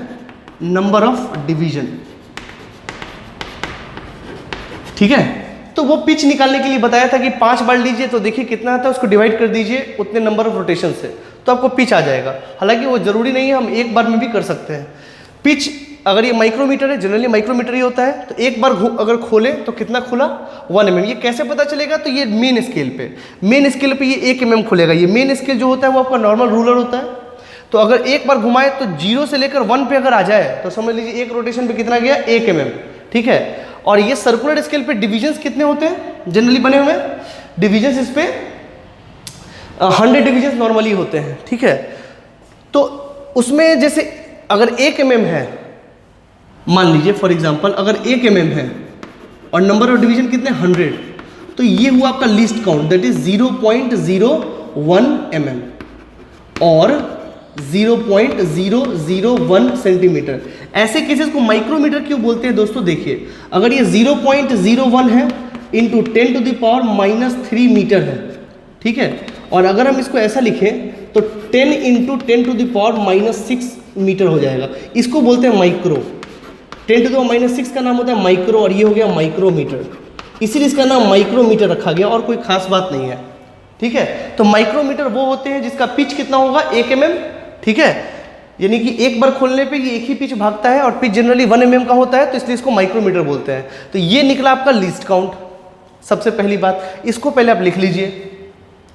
नंबर ऑफ डिवीजन, ठीक है। तो वो पिच निकालने के लिए बताया था कि 5 बार लीजिए तो देखिए कितना आता है, उसको डिवाइड कर दीजिए उतने नंबर ऑफ रोटेशन से, तो आपको पिच आ जाएगा। हालांकि वो जरूरी नहीं है, हम एक बार में भी कर सकते हैं। पिच अगर ये माइक्रोमीटर है, जनरली माइक्रोमीटर ही होता है, तो एक बार अगर खोले तो कितना खुला 1 mm। ये कैसे पता चलेगा, तो ये मेन स्केल पे ये 1 mm खुलेगा। ये मेन स्केल जो होता है वो आपका नॉर्मल रूलर होता है। तो अगर एक बार घुमाए तो 0 से लेकर 1 पे अगर आ जाए तो समझ लीजिए एक रोटेशन पे कितना गया 1 mm, ठीक है। और ये सर्कुलर स्केल पे डिविजन्स कितने होते हैं जनरली बने हुए हैं, डिविजन्स इस पे 100 डिविजन्स नॉर्मली होते हैं, ठीक है। तो उसमें जैसे अगर 1 mm है, मान लीजिए फॉर एग्जांपल अगर 1 mm है और नंबर ऑफ डिवीजन कितने 100, तो ये हुआ आपका least count, that is 0.01 mm और 0.001 सेंटीमीटर। ऐसे केसेस को माइक्रोमीटर क्यों बोलते हैं दोस्तों, देखिए अगर ये 0.01 है इंटू 10⁻³ मीटर है, ठीक है। और अगर हम इसको ऐसा लिखें तो 10 इंटू 10⁻⁻6 मीटर हो जाएगा। इसको बोलते हैं माइक्रो। 10⁻⁻6 का नाम होता है माइक्रो, और ये हो गया माइक्रोमीटर, इसीलिए इसका नाम माइक्रोमीटर रखा गया, और कोई खास बात नहीं है, ठीक है। तो माइक्रोमीटर वो होते हैं जिसका पिच कितना होगा 1 mm, ठीक है। यानी कि एक बार खोलने पे ये एक ही पिच भागता है, और पिच जनरली 1 mm का होता है, तो इसलिए इसको माइक्रोमीटर बोलते हैं। तो ये निकला आपका लीस्ट काउंट। सबसे पहली बात इसको पहले आप लिख लीजिए,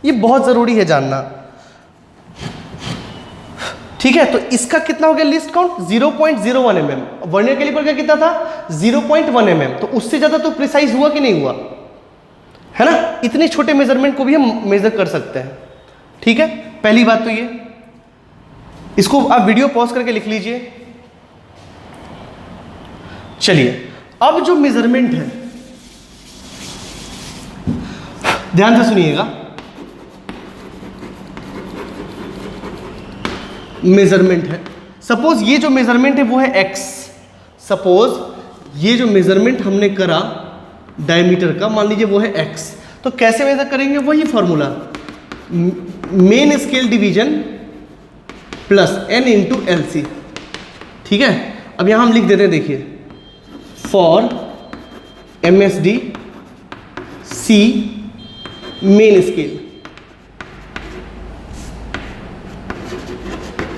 ये बहुत ज़रूरी है जानना, ठीक है। तो इसका कितना हो गया least count 0.01 mm। Vernier calliper का कितना था 0.1 mm, तो उससे ज़्यादा तो प्रिसाइज हुआ कि नहीं हुआ, है ना। इतने छोटे मेजरमेंट को भी हम मेजर कर सकते हैं, ठीक है। पहली बात तो ये, इसको आप वीडियो पॉज करके लिख लीजिए। चलिए अब जो मेजरमेंट है ध्यान से सुनिएगा। मेजरमेंट है, सपोज ये जो मेजरमेंट है वो है x, सपोज ये जो मेजरमेंट हमने करा डायमीटर का, मान लीजिए वो है x, तो कैसे मेजर करेंगे, वही formula main scale division plus n into L C. ठीक है, अब यहाँ हम लिख देते हैं, देखिए for MSD C main scale,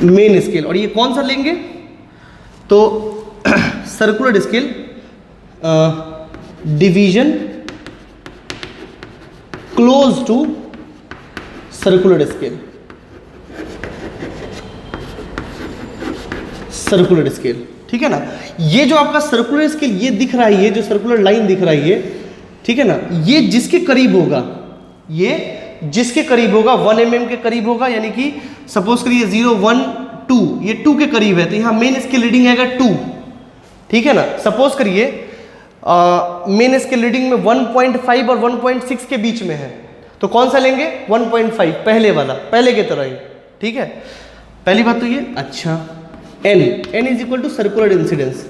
main scale, और ये कौन सा लेंगे तो circular scale division close to circular scale, circular scale. ठीक है ना, ये जो आपका सर्कुलर स्केल ये दिख रहा है, ये जो सर्कुलर लाइन दिख रहा है ये, ठीक है ना, ये जिसके करीब होगा, ये जिसके करीब होगा 1 mm के करीब होगा, यानी कि सपोज करिए 0 1 2, ये 2 के करीब है, तो यहाँ मेन स्केल रीडिंग आएगा 2। ठीक है ना, सपोज करिए मेन स्केल रीडिंग में 1.5 और 1.6 के बीच में है, तो कौन सा लेंगे 1.5, पहले वाला, पहले की तरह ही। ठीक है, पहली बात तो ये। अच्छा, n is equal to circular incidence,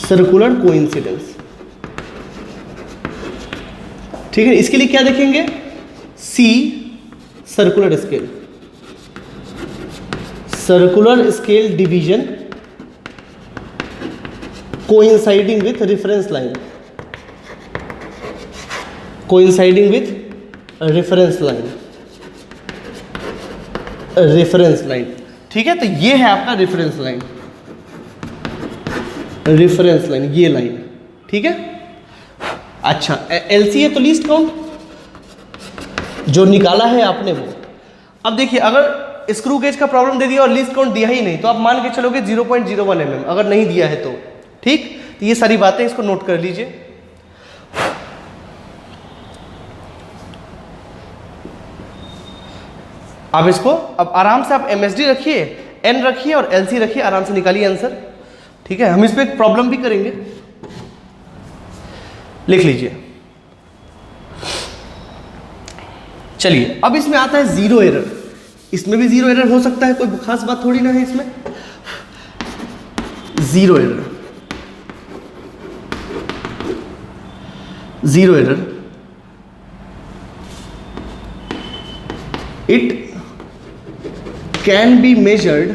circular coincidence. ठीक है, इसके लिए क्या देखेंगे, C circular scale, circular scale division coinciding with reference line, coinciding with reference line, reference line. ठीक है, तो ये है आपका रेफरेंस लाइन, रेफरेंस लाइन, ये लाइन। ठीक है, अच्छा, LC है तो लीस्ट काउंट जो निकाला है आपने वो। अब देखिए, अगर स्क्रू गेज का प्रॉब्लम दे दिया और लीस्ट काउंट दिया ही नहीं, तो आप मान के चलोगे 0.01 mm, अगर नहीं दिया है तो। ठीक, तो ये सारी बातें इसको नोट कर लीजिए। अब इसको, अब आराम से आप MSD रखिए, N रखिए और LC रखिए, आराम से निकालिए आंसर। ठीक है, हम इस पे एक प्रॉब्लम भी करेंगे, लिख लीजिए। चलिए, अब इसमें आता है जीरो एरर। इसमें भी जीरो एरर हो सकता है, कोई खास बात थोड़ी ना है इसमें। Zero error, zero error, it can be measured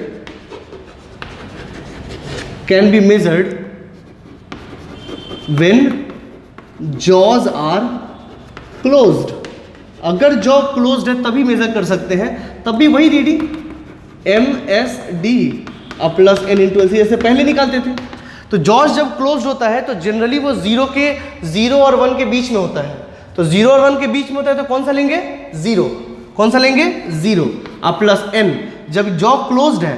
when jaws are closed। अगर जॉ क्लोज्ड है तभी मेजर कर सकते हैं, तब भी वही reading MSD plus n into LC जैसे पहले निकालते थे। तो जॉज जब क्लोज्ड होता है तो जनरली वो 0 और 1 के बीच में होता है, तो 0 और 1 के बीच में होता है, तो कौन सा लेंगे 0, कौन सा लेंगे 0 प्लस n। जब जॉ क्लोज्ड है,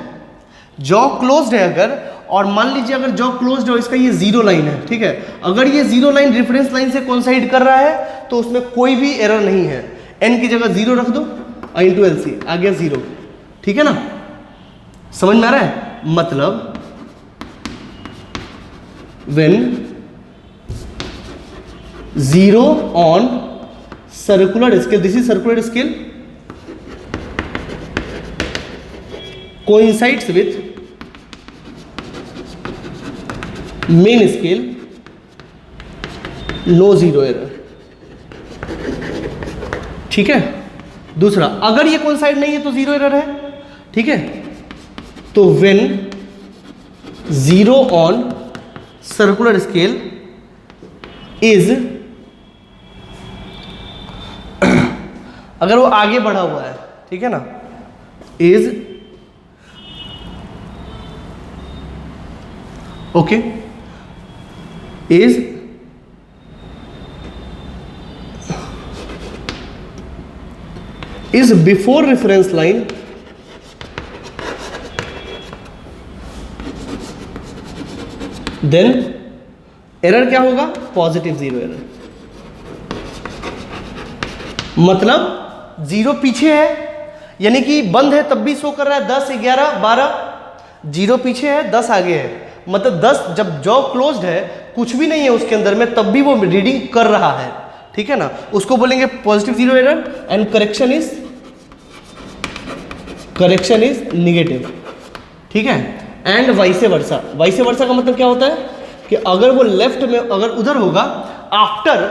जॉ क्लोज्ड है अगर, और मान लीजिए अगर जॉ क्लोज्ड है, इसका ये जीरो लाइन है। ठीक है, अगर ये जीरो लाइन रेफरेंस लाइन से कोइंसाइड कर रहा है तो उसमें कोई भी एरर नहीं है। n की जगह 0 रख दो, इंटू LC आ गया 0। ठीक है ना, समझ में आ रहा है, मतलब when 0 on circular scale, this is circular scale, coincides with main scale, no zero error। ठीक है, दूसरा, अगर ये कोइंसाइड नहीं है तो जीरो एरर है। ठीक है, तो when 0 on circular scale is अगर वो आगे बढ़ा हुआ है, ठीक है ना, is okay, is before reference line, then error क्या होगा, पॉजिटिव जीरो एरर। मतलब 0 पीछे है, यानी कि बंद है तब भी शो कर रहा है 10 11 12, 0 पीछे है 10 आगे है, मतलब 10 जब जॉ क्लोज्ड है, कुछ भी नहीं है उसके अंदर में, तब भी वो रीडिंग कर रहा है। ठीक है ना, उसको बोलेंगे positive zero error and correction is negative. ठीक है, and vice versa. Vice versa का मतलब क्या होता है कि अगर वो लेफ्ट में, अगर उधर होगा आफ्टर,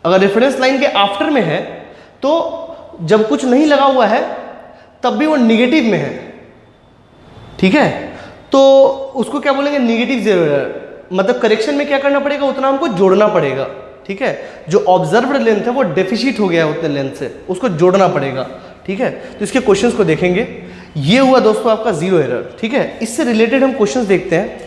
अगर रेफरेंस लाइन के आफ्टर में है, तो जब कुछ नहीं लगा हुआ है तब भी वो निगेटिव में है, ठीक है, तो उसको क्या बोलेंगे, निगेटिव जीरो एरर। मतलब करेक्शन में क्या करना पड़ेगा, उतना हमको जोड़ना पड़ेगा, ठीक है। जो ऑब्जर्व्ड लेंथ है वो डेफिशिट हो गया है उतने लेंथ से, उसको जोड़ना पड़ेगा, ठीक है। तो इसके क्वेश्चंस को देखेंगे। ये हुआ दोस्तों आपका जीरो एरर, ठीक है। इससे रिलेटेड हम क्वेश्चंस देखते हैं।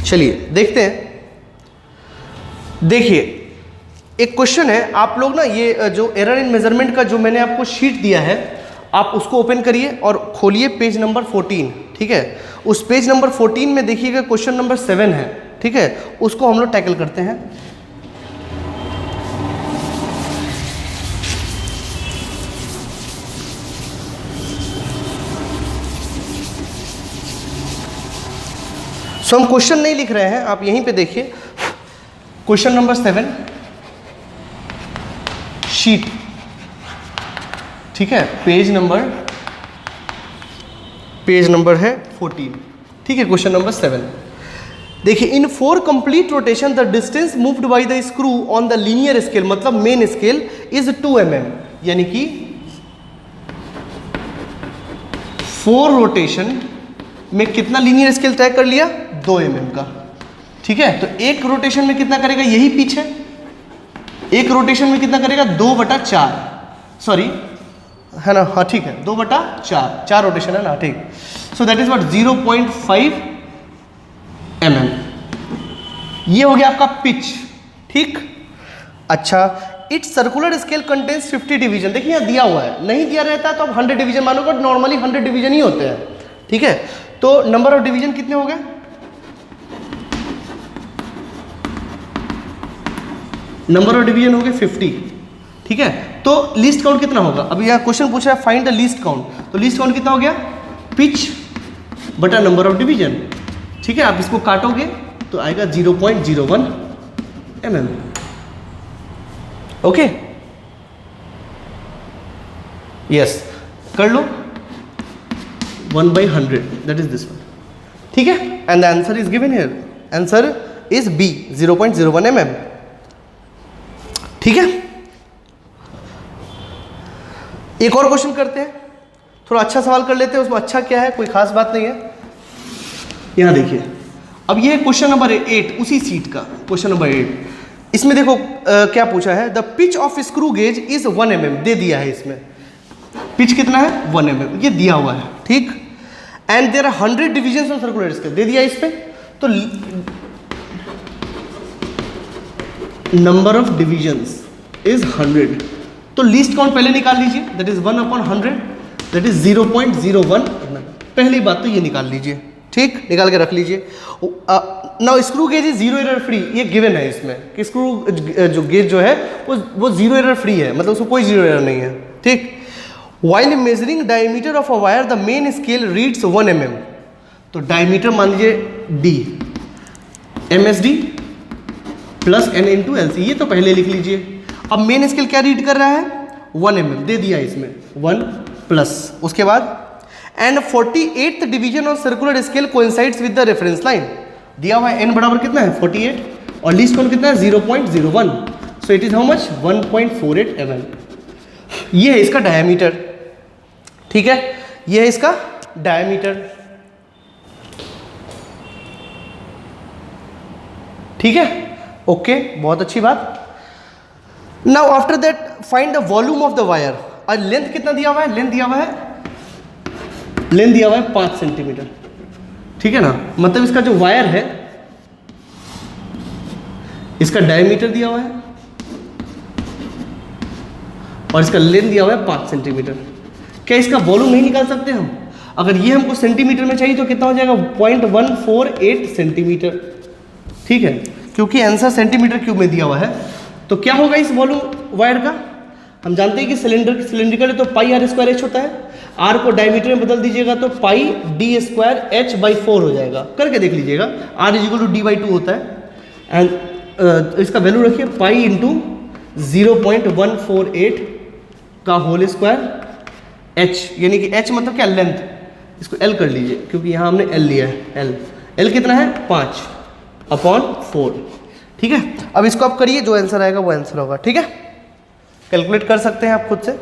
चलिए देखते हैं। देखिए एक क्वेश्चन है, आप लोग ना ये जो एरर इन मेजरमेंट का जो मैंने आपको शीट दिया है, आप उसको ओपन करिए और खोलिए पेज नंबर 14, ठीक है। उस पेज नंबर 14 में देखिएगा क्वेश्चन नंबर 7 है, ठीक है। उसको हम लोग टैकल करते हैं। सो हम क्वेश्चन नहीं लिख रहे हैं, आप यहीं पे देखिए क्वेश्चन नंबर 7 शीट, ठीक है। पेज नंबर है 14, ठीक है। क्वेश्चन नंबर 7 देखिए, इन 4 complete rotation the distance moved by the screw on the linear scale, मतलब मेन स्केल, इज 2 mm, यानी कि 4 रोटेशन में कितना लीनियर स्केल तय कर लिया, 2 mm का, ठीक है। तो एक रोटेशन में कितना करेगा, यही पिच है, एक रोटेशन में कितना करेगा, 2/4, सॉरी है ना, हाँ ठीक है, 2/4, 4 रोटेशन है ना, ठीक। So that is what 0.5 mm, ये हो गया आपका पिच, ठीक। अच्छा, it's circular scale contains 50 division, देखिए यहाँ दिया हुआ है, नहीं दिया रहता तो आप 100 डिवीजन मानोगे, नॉर्मली 100 डिवीजन ही होते हैं, ठीक है। तो नंबर ऑफ डिवीजन कितने हो गए, नंबर ऑफ डिवीजन हो गए 50, ठीक है। तो लीस्ट काउंट कितना होगा, अभी यहाँ क्वेश्चन पूछ रहा है फाइंड द लीस्ट काउंट, तो लीस्ट काउंट कितना हो गया, पिच बटा नंबर ऑफ डिवीजन, ठीक है। आप इसको काटोगे तो आएगा 0.01 mm, ओके, यस, कर लो 1/100, दैट इज दिस वन, ठीक है। And the answer is given here, answer is B 0.01 mm, ठीक है। एक और क्वेश्चन करते हैं, थोड़ा अच्छा सवाल कर लेते हैं, उसमें अच्छा क्या है, कोई खास बात नहीं है। यहां देखिए, अब ये क्वेश्चन नंबर 8 उसी सीट का क्वेश्चन नंबर 8, इसमें देखो क्या पूछा है, the pitch of screw gauge is 1 mm, दे दिया है इसमें, पिच कितना है 1 mm, ये दिया हुआ है, ठीक। And there are 100 division on circular scale, दे दिया इस पे, तो नंबर ऑफ डिविजन्स इज 100, तो लीस्ट काउंट पहले निकाल लीजिए, दैट इज 1/100, दैट इज 0.01, पहली बात तो ये निकाल लीजिए, ठीक, निकाल के रख लीजिए। Now screw gauge is 0 error free, ये गिवन है इसमें कि स्क्रू जो गेज जो है वो 0 एरर फ्री है, मतलब उसको कोई 0 एरर नहीं है, ठीक। While measuring diameter of a wire the main scale reads 1 mm, तो डायमीटर मान लीजिए d, MSD plus n into LC, ये तो पहले लिख लीजिए। अब मेन स्केल क्या रीड कर रहा है 1 mm, दे दिया इसमें 1 प्लस, उसके बाद and 48th division of circular scale coincides with the reference line, दिया हुआ है n बराबर कितना है 48 और लीस्ट काउंट कितना है 0.01, so it is how much 1.48 mm, ये है इसका डायमीटर, ठीक है, ये है इसका डायमीटर, ठीक है, ओके, बहुत अच्छी बात। Now after that find the volume of the wire, और लेंथ कितना दिया हुआ है, लेंथ दिया हुआ है 5 सेंटीमीटर, ठीक है ना, मतलब इसका जो वायर है इसका डायमीटर दिया हुआ है और इसका लेंथ दिया हुआ है 5 सेंटीमीटर। क्या इसका वॉल्यूम नहीं निकाल सकते हम, अगर ये हमको सेंटीमीटर में चाहिए तो कितना हो जाएगा 0.148 सेंटीमीटर, ठीक है, क्योंकि आंसर सेंटीमीटर क्यूब में दिया हुआ है। तो क्या होगा इस वॉल्यूम वायर का, हम जानते हैं कि सिलेंड्रिकल है तो πr²h होता है, r को डायमीटर में बदल दीजिएगा तो πd²h/4 हो जाएगा, करके देख लीजिएगा, r = d/2 होता है, एंड इसका वैल्यू रखिए पाई इंटू 0.148 का होल स्क्वायर h, यानी कि h मतलब क्या, लेंथ, इसको l कर लीजिए क्योंकि यहाँ हमने l लिया है। l कितना है 5/4, ठीक है। अब इसको आप करिए, जो आंसर आएगा वो आंसर होगा, ठीक है। कैलकुलेट कर सकते हैं आप खुद से।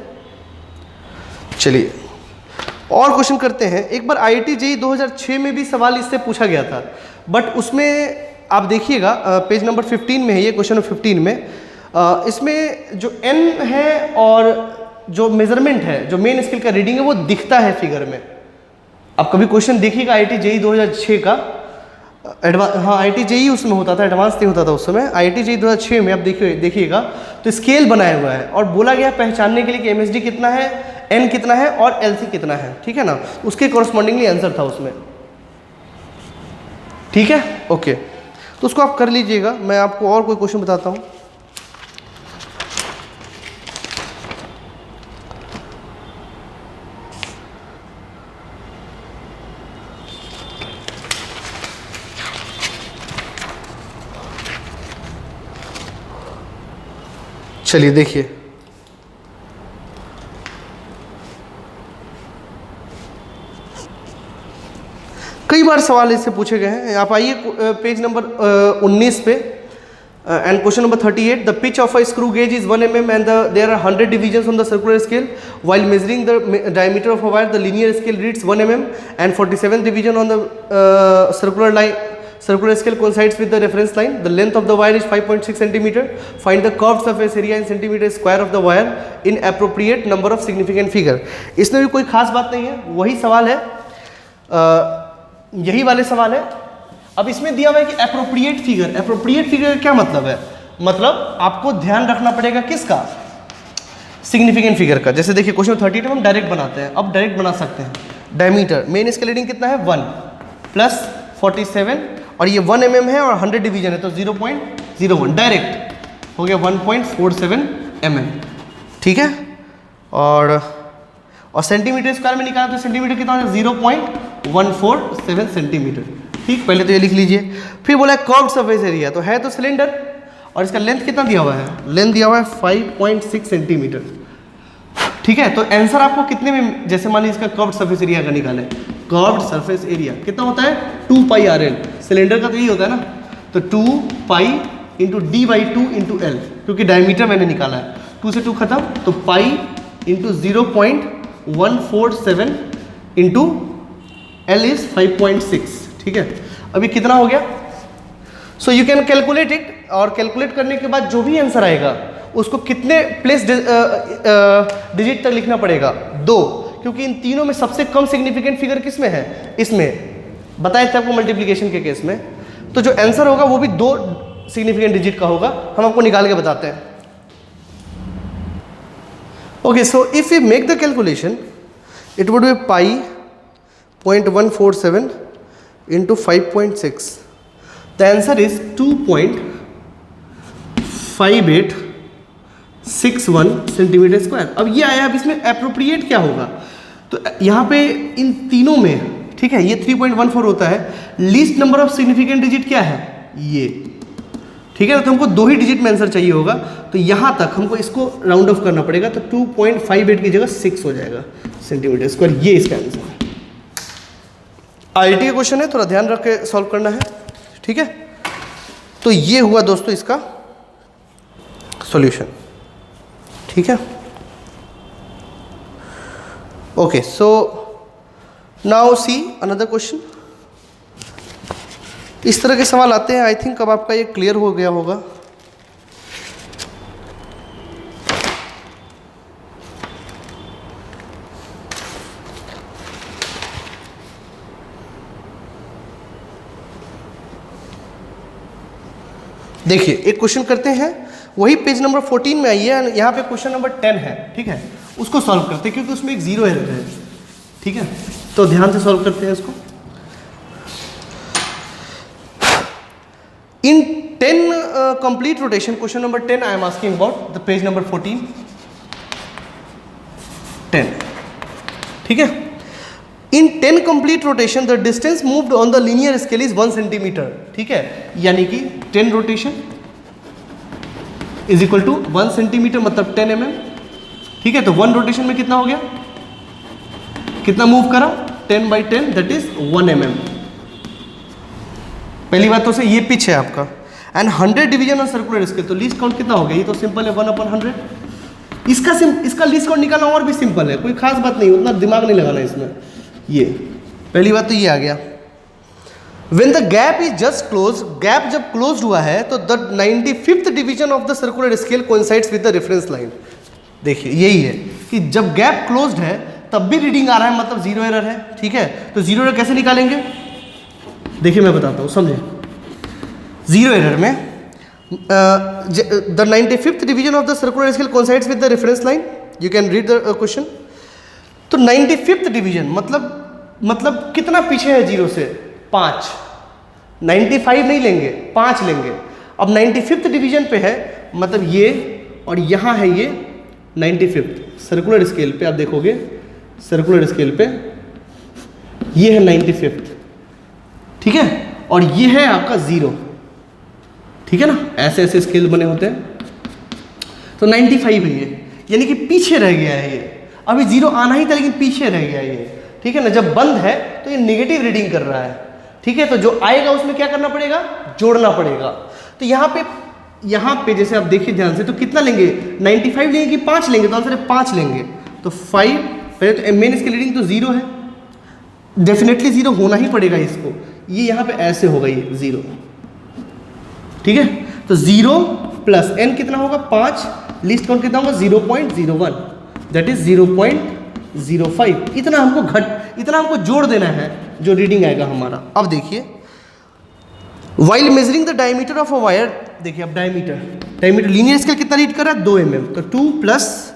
चलिए और क्वेश्चन करते हैं। एक बार IIT JEE 2006 में भी सवाल इससे पूछा गया था, बट उसमें आप देखिएगा पेज नंबर 15 में है ये, क्वेश्चन नंबर 15 में इसमें जो n है और जो मेजरमेंट है, जो मेन स्केल का रीडिंग है वो दिखता है फिगर में। आप कभी क्वेश्चन देखिएगा IIT JEE 2006 का, IIT JEE उसमें होता था, एडवांस नहीं होता था उस समय। IIT JEE 2006 में आप देखिएगा तो स्केल बनाया हुआ है और बोला गया पहचानने के लिए कि MSD कितना है, n कितना है और LC कितना है, ठीक है ना। उसके कॉरस्पॉन्डिंगली आंसर था उसमें, ठीक है, ओके। तो उसको आप कर लीजिएगा। मैं आपको और कोई क्वेश्चन बताता हूँ। चलिए देखिए, कई बार सवाल इससे पूछे गए हैं। आप आइए पेज नंबर 19 पे, and question number 38, the pitch of a screw gauge is 1 mm and there are 100 divisions on the circular scale, while measuring the diameter of a wire the linear scale reads 1 mm and 47 division on the circular scale coincides with the reference line. The length of the wire is 5.6 centimeter. Find the curved surface area in centimeter square of the wire in appropriate number of significant figure. इसमें भी कोई खास बात नहीं है, वही सवाल है, यही वाले सवाल है। अब इसमें दिया हुआ है कि appropriate figure, appropriate figure क्या मतलब है? मतलब आपको ध्यान रखना पड़ेगा किसका, सिग्निफिकेंट फिगर का। जैसे देखिए क्वेश्चन 32 हम डायरेक्ट बनाते हैं, अब डायरेक्ट बना सकते हैं। डायमीटर मेन स्केल रीडिंग कितना है 1 प्लस 47 और ये 1 mm है और 100 डिवीजन है तो 0.01, डायरेक्ट हो गया 1.47 mm, ठीक है। और सेंटीमीटर स्क्वायर में निकाला तो सेंटीमीटर कितना है 0.147 सेंटीमीटर, ठीक। पहले तो ये लिख लीजिए। फिर बोला है कर्व्ड सरफेस एरिया, तो है तो सिलेंडर और इसका लेंथ कितना दिया हुआ है, लेंथ दिया हुआ है 5.6 सेंटीमीटर, ठीक है। तो आंसर आपको कितने में, जैसे मान लीजिए इसका कर्व्ड सरफेस एरिया का निकाले, कर्व्ड सरफेस एरिया कितना होता है 2πRL, सिलेंडर का तो यही होता है ना, तो 2π इंटू D/2 इंटू L, क्योंकि डायमीटर मैंने निकाला है, 2 से 2 खत्म, तो pi into 0.147 into L is 5.6, ठीक है। अभी कितना हो गया, सो यू कैन कैलकुलेट इट, और कैलकुलेट करने के बाद जो भी आंसर आएगा उसको कितने प्लेस डिजिट तक लिखना पड़ेगा, 2, क्योंकि इन तीनों में सबसे कम सिग्निफिकेंट फिगर किस में है, इसमें बताए थे आपको मल्टीप्लिकेशन के केस में। तो जो आंसर होगा वो भी 2 सिग्निफिकेंट डिजिट का होगा, हम आपको निकाल के बताते हैं। Okay, so if you make the calculation it would B pi 0.147 into 5.6, the answer is 2.5861 centimetre square. अब ये आया, अब इसमें एप्रोप्रिएट क्या होगा, तो यहाँ पे इन तीनों में, ठीक है, ये 3.14 होता है, least number of significant digit क्या है ये, ठीक है। तो हमको 2 ही डिजिट में आंसर चाहिए होगा, तो यहाँ तक हमको इसको राउंड ऑफ करना पड़ेगा, तो 2.58 की जगह 6 हो जाएगा सेंटीमीटर स्क्वायर, ये इसका आंसर है। IIT का क्वेश्चन है, थोड़ा ध्यान रख के सॉल्व करना है, ठीक है। तो ये हुआ दोस्तों इसका सॉल्यूशन, ठीक है। Okay, so now see another question. इस तरह के सवाल आते हैं। आई थिंक अब आपका ये क्लियर हो गया होगा। देखिए एक क्वेश्चन करते हैं, वही पेज नंबर 14 में आइए, यहाँ पे क्वेश्चन नंबर 10 है, ठीक है। उसको सॉल्व करते हैं क्योंकि उसमें एक 0 एरर है, ठीक है। तो ध्यान से सॉल्व करते हैं इसको। In 10 complete rotation, question number 10 I am asking about the page number 14, 10, ठीक है। In 10 complete rotation the distance moved on the linear scale is 1 centimetre, ठीक है। यानी कि 10 rotation is equal to 1 centimetre, मतलब 10 mm, ठीक है, तो 1 रोटेशन में कितना हो गया, कितना मूव करा, 10/10 दैट इज 1 mm। पहली बात तो से ये पिच है आपका, and 100 division on circular scale, तो लीस्ट काउंट कितना हो गया, ये तो सिंपल है 1/100। इसका लीस्ट काउंट निकालना और भी सिंपल है, कोई खास बात नहीं, उतना दिमाग नहीं लगाना इसमें। ये पहली बात तो ये आ गया। When the gap is just closed, gap जब क्लोज हुआ है तो the 95th division of the circular scale coincides with the reference line. देखिए यही है कि जब गैप क्लोज्ड है तब भी रीडिंग आ रहा है, मतलब जीरो एरर है। ठीक है, तो जीरो एरर कैसे निकालेंगे, देखिए मैं बताता हूँ, समझे। जीरो एरर में the 95th division of the circular scale coincides with the reference line, you can read the question. तो 95th डिवीजन मतलब कितना पीछे है जीरो से, 5। 95 नहीं लेंगे, 5 लेंगे। अब 95th डिवीजन पे है, मतलब ये और यहाँ है ये 95th सर्कुलर स्केल पे, आप देखोगे सर्कुलर स्केल पे ये है 95th, ठीक है, और ये है आपका 0, ठीक है ना, ऐसे ऐसे स्केल बने होते हैं। तो 95 है ये, यानी कि पीछे रह गया है ये, अभी 0 आना ही था लेकिन पीछे रह गया ये, ठीक है ना। जब बंद है तो ये नेगेटिव रीडिंग कर रहा है, ठीक है, तो जो आएगा उसमें क्या करना पड़ेगा, जोड़ना पड़ेगा। तो यहाँ पे जैसे आप देखिए ध्यान से, तो कितना लेंगे, 95 लेंगे कि 5 लेंगे, तो आंसर है 5 लेंगे। तो 5 पहले तो मेन इसकी रीडिंग तो 0 है, डेफिनेटली 0 होना ही पड़ेगा इसको, ये यहाँ पे ऐसे होगा ये 0, ठीक है। तो 0 प्लस n कितना होगा 5, लीस्ट काउंट कितना होगा 0.01 दैट इज 0.05। इतना हमको जोड़ देना है जो रीडिंग आएगा हमारा। अब देखिए, while measuring the diameter of a wire, देखिए अब डायमीटर लीनियर स्केल कितना रीड कर रहा है 2 mm, तो 2 प्लस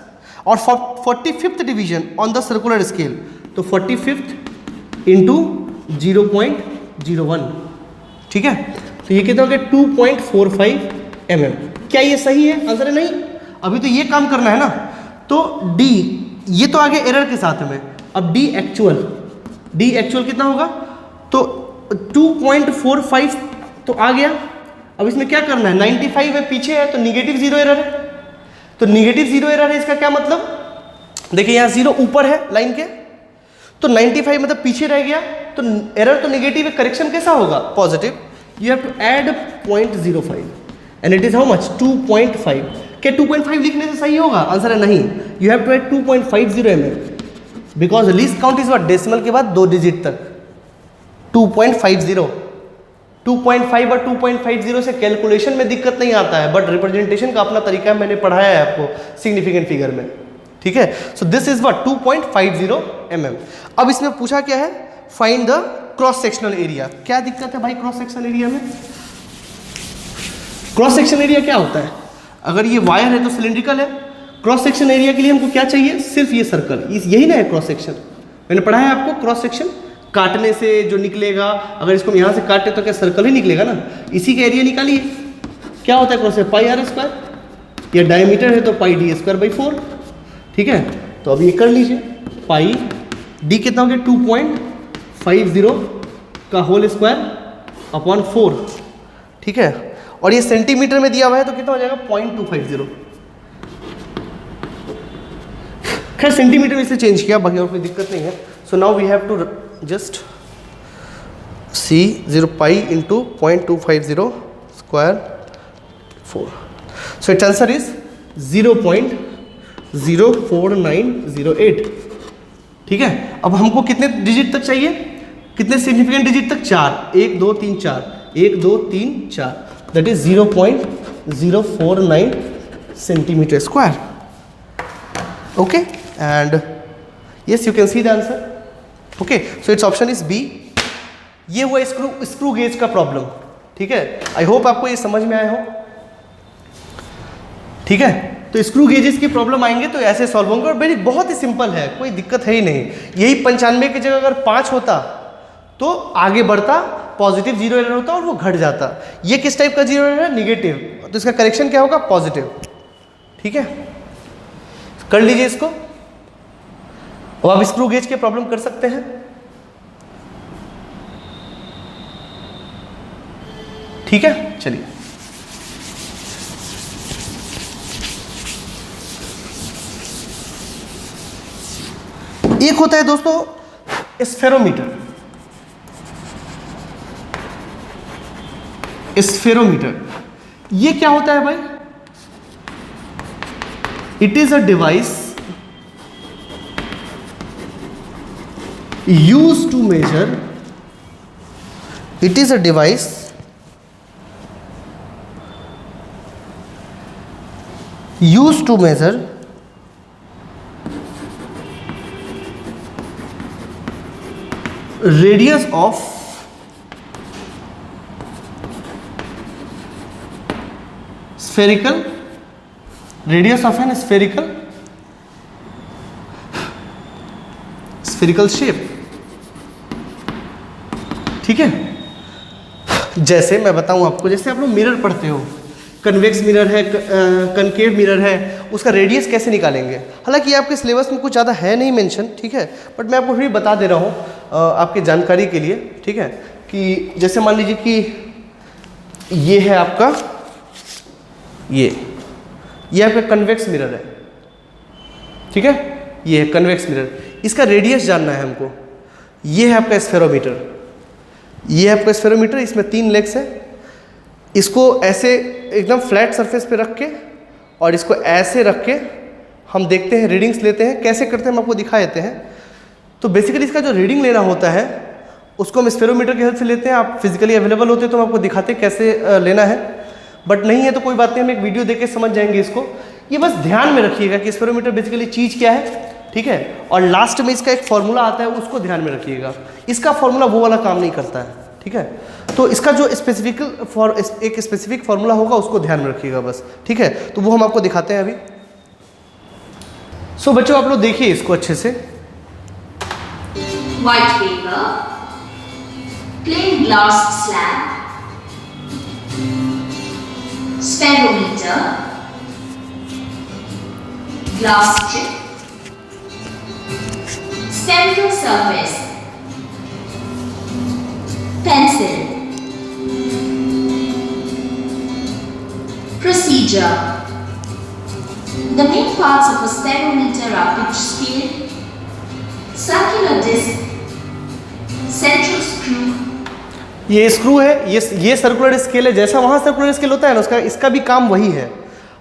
और 45th division on the circular scale, तो 45th इंटू 0.01, ठीक है, तो ये कितना हो गया 2.45 mm। क्या ये सही है, आंसर है नहीं, अभी तो ये काम करना है ना। तो D ये तो आगे एरर के साथ में, अब D एक्चुअल कितना होगा, तो 2.45 तो आ गया। अब इसमें क्या करना है, 95 है पीछे है तो निगेटिव 0 एरर है, तो निगेटिव 0 एरर है, इसका क्या मतलब, देखिए यहाँ 0 ऊपर है लाइन के, तो 95 मतलब पीछे रह गया, तो एरर तो निगेटिव है, करेक्शन कैसा होगा, positive. You have to add 0.05 and it is how much 2.5। क्या 2.5 लिखने से सही होगा, आंसर है नहीं, you have to add 2.50 mm because least count is what, decimal के बाद 2 डिजिट तक 2.50। 2.5 और 2.50 से कैलकुलेशन में दिक्कत नहीं आता है, बट रिप्रेजेंटेशन का अपना तरीका है, मैंने पढ़ाया है आपको सिग्निफिकेंट फिगर में, ठीक है। So this is what 2.50 mm। अब इसमें पूछा क्या है, find the cross sectional area. क्या दिक्कत है भाई क्रॉस सेक्शनल एरिया में, क्रॉस सेक्शन एरिया क्या होता है, अगर ये वायर है तो सिलिंड्रिकल है, क्रॉस सेक्शन एरिया के लिए हमको क्या चाहिए, सिर्फ ये सर्कल, यही ना है क्रॉस सेक्शन, मैंने पढ़ाया है आपको। क्रॉस सेक्शन काटने से जो निकलेगा, अगर इसको हम यहाँ से काटे तो क्या सर्कल ही निकलेगा ना, इसी का एरिया निकालिए। क्या होता है क्रॉस से, पाई r स्क्वायर, या डायमीटर है तो पाई d²/4, ठीक है। तो अब ये कर लीजिए, पाई d कितना हो गया 2.50 का होल स्क्वायर अपॉन 4, ठीक है, और ये सेंटीमीटर में दिया हुआ है तो कितना हो जाएगा 0.250। खैर सेंटीमीटर में से चेंज किया, बाकी और कोई दिक्कत नहीं है। So now we have to just see 0 pi into 0.250 square 4, so its answer is 0.04908, ठीक है। अब हमको कितने डिजिट तक चाहिए, कितने सिग्निफिकेंट डिजिट तक, 4, 1 2 3 4, 1 2 3 4, that is 0.049 centimetre square, okay, and yes you can see the answer, okay. So it's option is B. ये हुआ स्क्रू गेज का प्रॉब्लम, ठीक है। आई होप आपको ये समझ में आया हो, ठीक है। तो स्क्रू गेजेस की प्रॉब्लम आएंगे तो ऐसे सॉल्व होंगे, और वेरी बहुत ही सिंपल है, कोई दिक्कत है ही नहीं। यही 95 की जगह अगर 5 होता तो आगे बढ़ता, पॉजिटिव 0 एरर होता और वो घट जाता। ये किस टाइप का 0 एरर है, निगेटिव, तो इसका करेक्शन क्या होगा, पॉजिटिव, ठीक है। कर लीजिए इसको, अब आप स्क्रू गेज के प्रॉब्लम कर सकते हैं, ठीक है। चलिए एक होता है दोस्तों स्फेरोमीटर। स्फेरोमीटर ये क्या होता है भाई? It is a device use to measure, it is a device use to measure radius of spherical, radius of an spherical shape। ठीक है, जैसे मैं बताऊं आपको, जैसे आप लोग मिरर पढ़ते हो, कन्वेक्स मिरर है, कनकेव मिरर है, उसका रेडियस कैसे निकालेंगे। हालांकि आपके सिलेबस में कुछ ज़्यादा है नहीं मेंशन, ठीक है, बट मैं आपको फिर बता दे रहा हूँ आपकी जानकारी के लिए, ठीक है, कि जैसे मान लीजिए कि ये है आपका, ये आपका कन्वेक्स मिरर है, ठीक है, ये है कन्वेक्स मिरर, इसका रेडियस जानना है हमको। ये है आपका स्फेरोमीटर, ये है आपका स्फेरोमीटर, इसमें 3 लेग्स है। इसको ऐसे एकदम फ्लैट सरफेस पे रख के और इसको ऐसे रख के हम देखते हैं, रीडिंग्स लेते हैं। कैसे करते हैं हम आपको दिखा देते हैं। तो बेसिकली इसका जो रीडिंग लेना होता है उसको हम स्फेरोमीटर की हेल्प से लेते हैं। आप फिजिकली अवेलेबल होते हैं तो हम आपको दिखाते हैं कैसे लेना है, बट नहीं है तो कोई बात नहीं, हम एक वीडियो देख के समझ जाएंगे इसको। ये बस ध्यान में रखिएगा कि स्फेरोमीटर बेसिकली चीज़ क्या है, ठीक है, और लास्ट में इसका एक फॉर्मूला आता है, उसको ध्यान में रखिएगा। इसका फॉर्मूला वो वाला काम नहीं करता है, ठीक है, तो इसका जो एक स्पेसिफिक फॉर्मूला होगा उसको ध्यान में रखिएगा बस, ठीक है, तो वो हम आपको दिखाते हैं अभी। सो बच्चों आप लोग देखिए इसको अच्छे से। White paper, plain glass slab, spherometer, glass strip, spherical surface, pencil. Procedure. The main parts of a spherometer are pitch scale, circular disc, central screw. ये स्क्रू है, ये सर्कुलर स्केल है, जैसा वहाँ सर्कुलर स्केल होता है ना, उसका इसका भी काम वही है।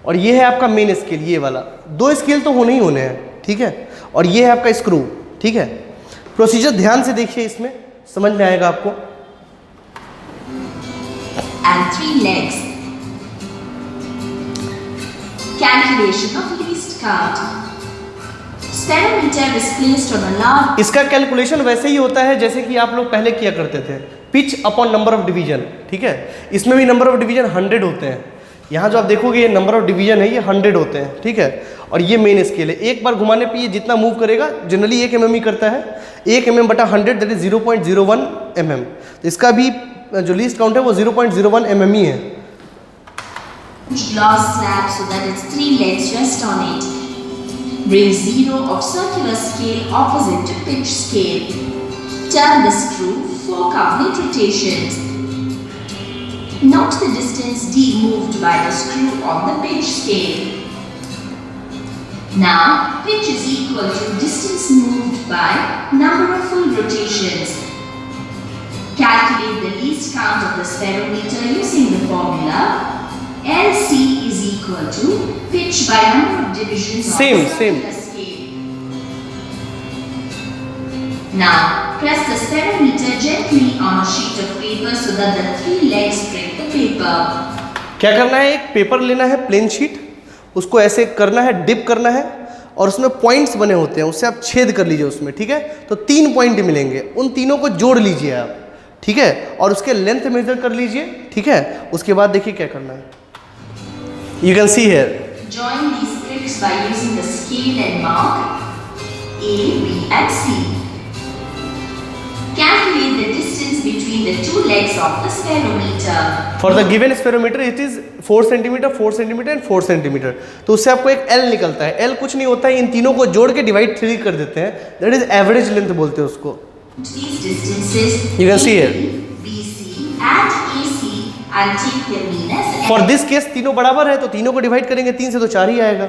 और ये है आपका मेन स्केल, ये वाला। 2 स्केल तो होने ही होने हैं, ठीक है, और ये है आपका स्क्रू, ठीक है। प्रोसीजर ध्यान से देखिए, इसमें समझ में आएगा आपको। And 3 legs. Calculation of least count. Spherometer is placed on a large. इसका कैलकुलेशन वैसे ही होता है जैसे कि आप लोग पहले किया करते थे, pitch upon number of division, ठीक है। इसमें भी नंबर ऑफ डिवीजन 100 होते हैं। यहाँ जो आप देखोगे ये नंबर ऑफ डिवीजन है, ये 100 होते हैं, ठीक है, और ये मेन स्केल है। एक बार घुमाने पे ये जितना मूव करेगा, जनरली 1 mm ही करता है, 1 mm बटा 100 दैट इज 0.01 mm। तो इसका भी जो लीस्ट काउंट है वो 0.01 mm ही है। Glass slab so that its 3 legs rest on it. Bring 0 of circular scale opposite to pitch scale. Turn the screw 4 complete rotations. Note the distance d moved by the screw on the pitch scale. Now, pitch is equal to distance moved by number of full rotations. Calculate the least count of the spherometer using the formula LC is equal to pitch by number of divisions of the circular scale. Now, press the spherometer gently on a sheet of paper so that the 3 legs prick the paper. क्या करना है, एक पेपर लेना है, प्लेन शीट, उसको ऐसे करना है, डिप करना है, और उसमें पॉइंट्स बने होते हैं, उससे आप छेद कर लीजिए उसमें, ठीक है। तो 3 पॉइंट मिलेंगे, उन तीनों को जोड़ लीजिए आप, ठीक है, और उसके लेंथ मेजर कर लीजिए, ठीक है। उसके बाद देखिए क्या करना है। You can see here. Join these pricks by using the scale and mark A, B and C. Calculate the distance between the 2 legs of the spherometer. For the given spherometer it is 4 cm, 4 cm and 4 cm। तो उससे आपको एक L निकलता है। L कुछ नहीं होता है, इन तीनों को जोड़ के डिवाइड 3 कर देते हैं, दैट इज एवरेज लेंथ बोलते हैं उसको। These distances You can see here. BC and AC and take their mean as L. For this case तीनों बराबर है तो तीनों को डिवाइड करेंगे 3 से तो 4 ही आएगा।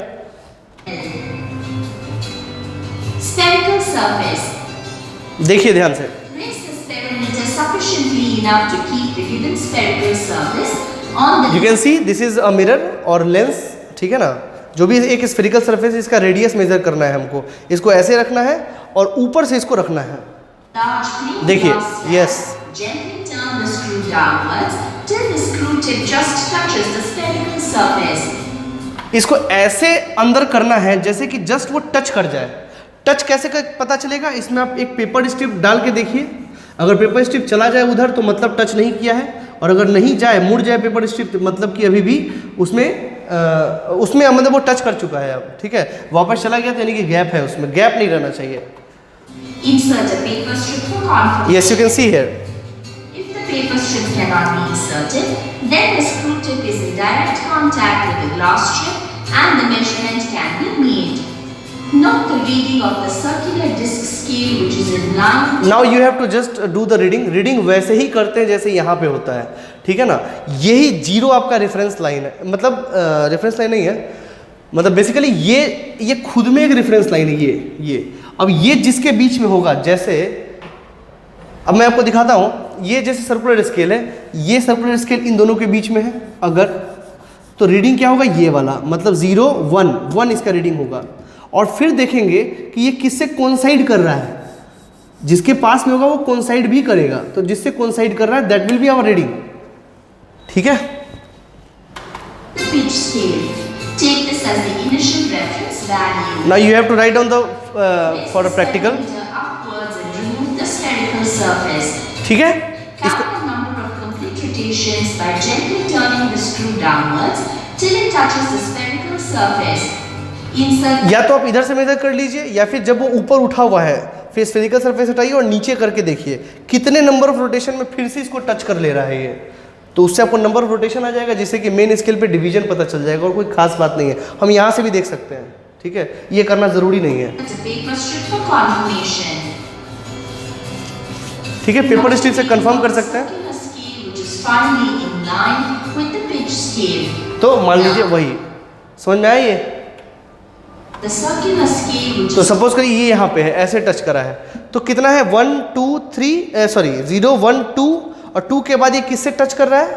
Spherical surface. देखिए ध्यान से, Raise the spherometer sufficiently enough to keep the given spherical surface on the you can see this is a mirror और लेंस, ठीक है ना। जो भी एक स्फेरिकल सरफेस, इसका रेडियस मेजर करना है हमको, इसको ऐसे रखना है और ऊपर से इसको रखना है। large plain देखिए, glass slab. yes. Gently turn the screw downwards till the screw tip just touches the spherical surface. इसको ऐसे अंदर करना है जैसे कि जस्ट वो टच कर जाए। टच कैसे पता चलेगा, इसमें आप एक पेपर स्ट्रिप डाल के देखिए। अगर पेपर स्ट्रिप चला जाए उधर तो मतलब टच नहीं किया है, और अगर नहीं जाए, मुड़ जाए पेपर स्ट्रिप, तो मतलब कि अभी भी उसमें मतलब वो टच कर चुका है अब, ठीक है। वापस चला गया तो यानी कि गैप है, उसमें गैप नहीं रहना चाहिए। Insert a paper strip for confirmation. Yes, you can see here. If the paper strip cannot be inserted, then the screw tip is in direct contact with the glass strip and the measurement can be made. Note the reading of the circular disc scale which is in line. Now you have to just do the reading. Reading वैसे ही करते हैं जैसे यहाँ पे होता है, ठीक है ना। यही जीरो आपका रेफरेंस लाइन है, मतलब रेफरेंस लाइन नहीं है, मतलब बेसिकली ये खुद में एक रेफरेंस लाइन है। ये अब ये जिसके बीच में होगा, जैसे अब मैं आपको दिखाता हूँ, ये जैसे सर्कुलर स्केल है, ये सर्कुलर स्केल इन दोनों के बीच में है अगर, तो रीडिंग क्या होगा, ये वाला, मतलब 0 1 इसका रीडिंग होगा। और फिर देखेंगे कि ये किससे कोइंसाइड कर रहा है, जिसके पास में होगा वो कोइंसाइड भी करेगा, तो जिससे कोइंसाइड कर रहा है that will be our reading, ठीक है। Pitch scale. Take this as the initial reference value. Now you have to write down the Place for the a practical, spherometer upwards and remove the spherical surface. ठीक है। Count the number of complete rotations by gently turning the screw downwards till it touches the spherical surface. Insert या तो आप इधर से मेजर कर लीजिए, या फिर जब वो ऊपर उठा हुआ है फिर स्फेरिकल सरफेस हटाइए और नीचे करके देखिए कितने नंबर ऑफ रोटेशन में फिर से इसको टच कर ले रहा है ये, तो उससे आपको नंबर ऑफ रोटेशन आ जाएगा, जिससे कि मेन स्केल पे डिवीजन पता चल जाएगा। और कोई खास बात नहीं है, हम यहाँ से भी देख सकते हैं, ठीक है। ये करना ज़रूरी नहीं है, a paper strip for confirmation. ठीक है। पेपर स्ट्रिप से कंफर्म कर सकते हैं। Circular scale which is finally in line with the pitch scale. तो मान लीजिए वही, समझ में आया ये। The circular scale which तो is सपोज करिए ये यहाँ पे है, ऐसे टच करा है, तो कितना है 1 2 3 सॉरी 0 1 2 और 2 के बाद ये किससे टच कर रहा है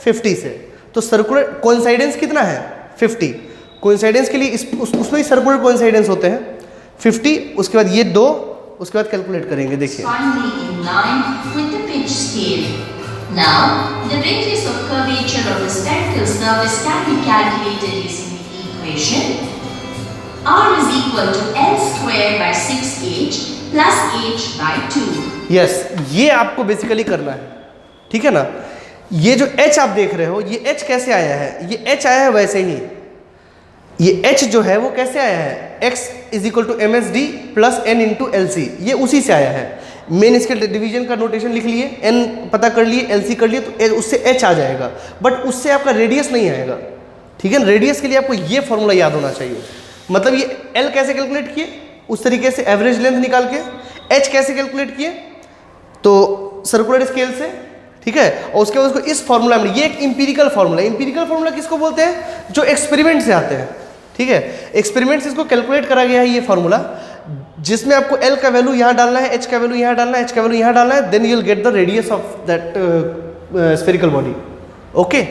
50 से, तो सर्कुलर कोइंसाइडेंस कितना है 50। कोइंसाइडेंस के लिए उसमें ही सर्कुलर कोइंसाइडेंस होते हैं 50, उसके बाद ये 2, उसके बाद कैलकुलेट करेंगे, देखिए। finally in line with the pitch scale. Now, the radius of curvature of the spherical surface can be calculated using the equation R is equal to L square by 6h plus h by 2. Yes, ये आपको बेसिकली करना है, ठीक है ना। ये जो h आप देख रहे हो, ये h कैसे आया है, ये h आया है वैसे ही, ये h जो है वो कैसे आया है, x is equal to M S D plus N into L C, ये उसी से आया है। मेन स्केल डिवीजन का नोटेशन लिख लिए, n पता कर लिए, एल सी कर लिए, तो उससे h आ जाएगा, बट उससे आपका रेडियस नहीं आएगा, ठीक है। रेडियस के लिए आपको ये फॉर्मूला याद होना चाहिए। मतलब ये L कैसे कैलकुलेट किए, उस तरीके से एवरेज लेंथ निकाल के। H कैसे कैलकुलेट किए, तो सर्कुलर स्केल से, ठीक है। और उसके बाद उसको इस फॉर्मूला में, ये एक इंपीरिकल फॉर्मूला, इंपीरिकल फॉर्मूला किसको बोलते हैं, जो एक्सपेरिमेंट से आते हैं, ठीक है। एक्सपेरिमेंट से इसको कैलकुलेट करा गया है ये फॉर्मूला, जिसमें आपको L का वैल्यू यहाँ डालना है, H का वैल्यू यहाँ डालना है, H का वैल्यू यहाँ डालना है, then you will get the radius of that spherical body, okay.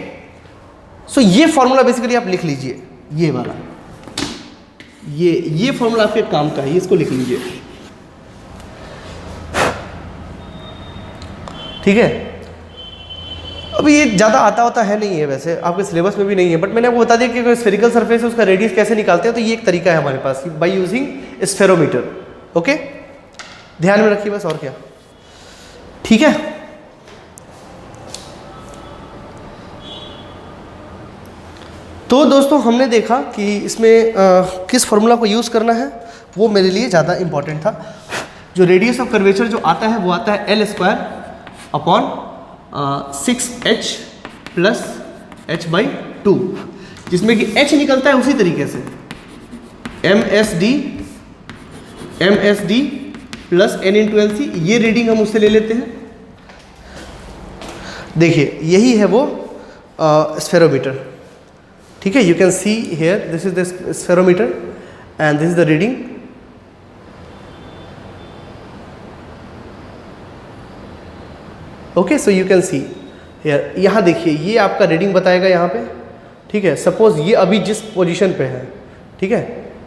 So ये फॉर्मूला बेसिकली आप लिख लीजिए, ये वाला, ये फॉर्मूला आपके काम का है, इसको लिख लीजिए, ठीक है। अभी ये ज़्यादा आता होता है नहीं है, वैसे आपके सिलेबस में भी नहीं है, बट मैंने आपको बता दिया कि अगर स्फेरिकल सरफेस है उसका रेडियस कैसे निकालते हैं, तो ये एक तरीका है हमारे पास बाय यूजिंग स्फेरोमीटर, ओके। ध्यान में रखिए बस, और क्या, ठीक है। तो दोस्तों हमने देखा कि इसमें किस फार्मूला को यूज़ करना है, वो मेरे लिए ज़्यादा इम्पॉर्टेंट था। जो रेडियस ऑफ कर्वेचर जो आता है वो आता है L square upon 6h plus h/2, जिसमें कि h निकलता है उसी तरीके से MSD plus n into L C, ये रीडिंग हम उससे ले लेते हैं। देखिए यही है वो स्फेरोमीटर, ठीक है। You can see here, this is the spherometer and this is the reading, okay, so you can see here, यहाँ देखिए ये आपका रीडिंग बताएगा यहाँ पे, ठीक है। सपोज ये अभी जिस पोजीशन पे है, ठीक है,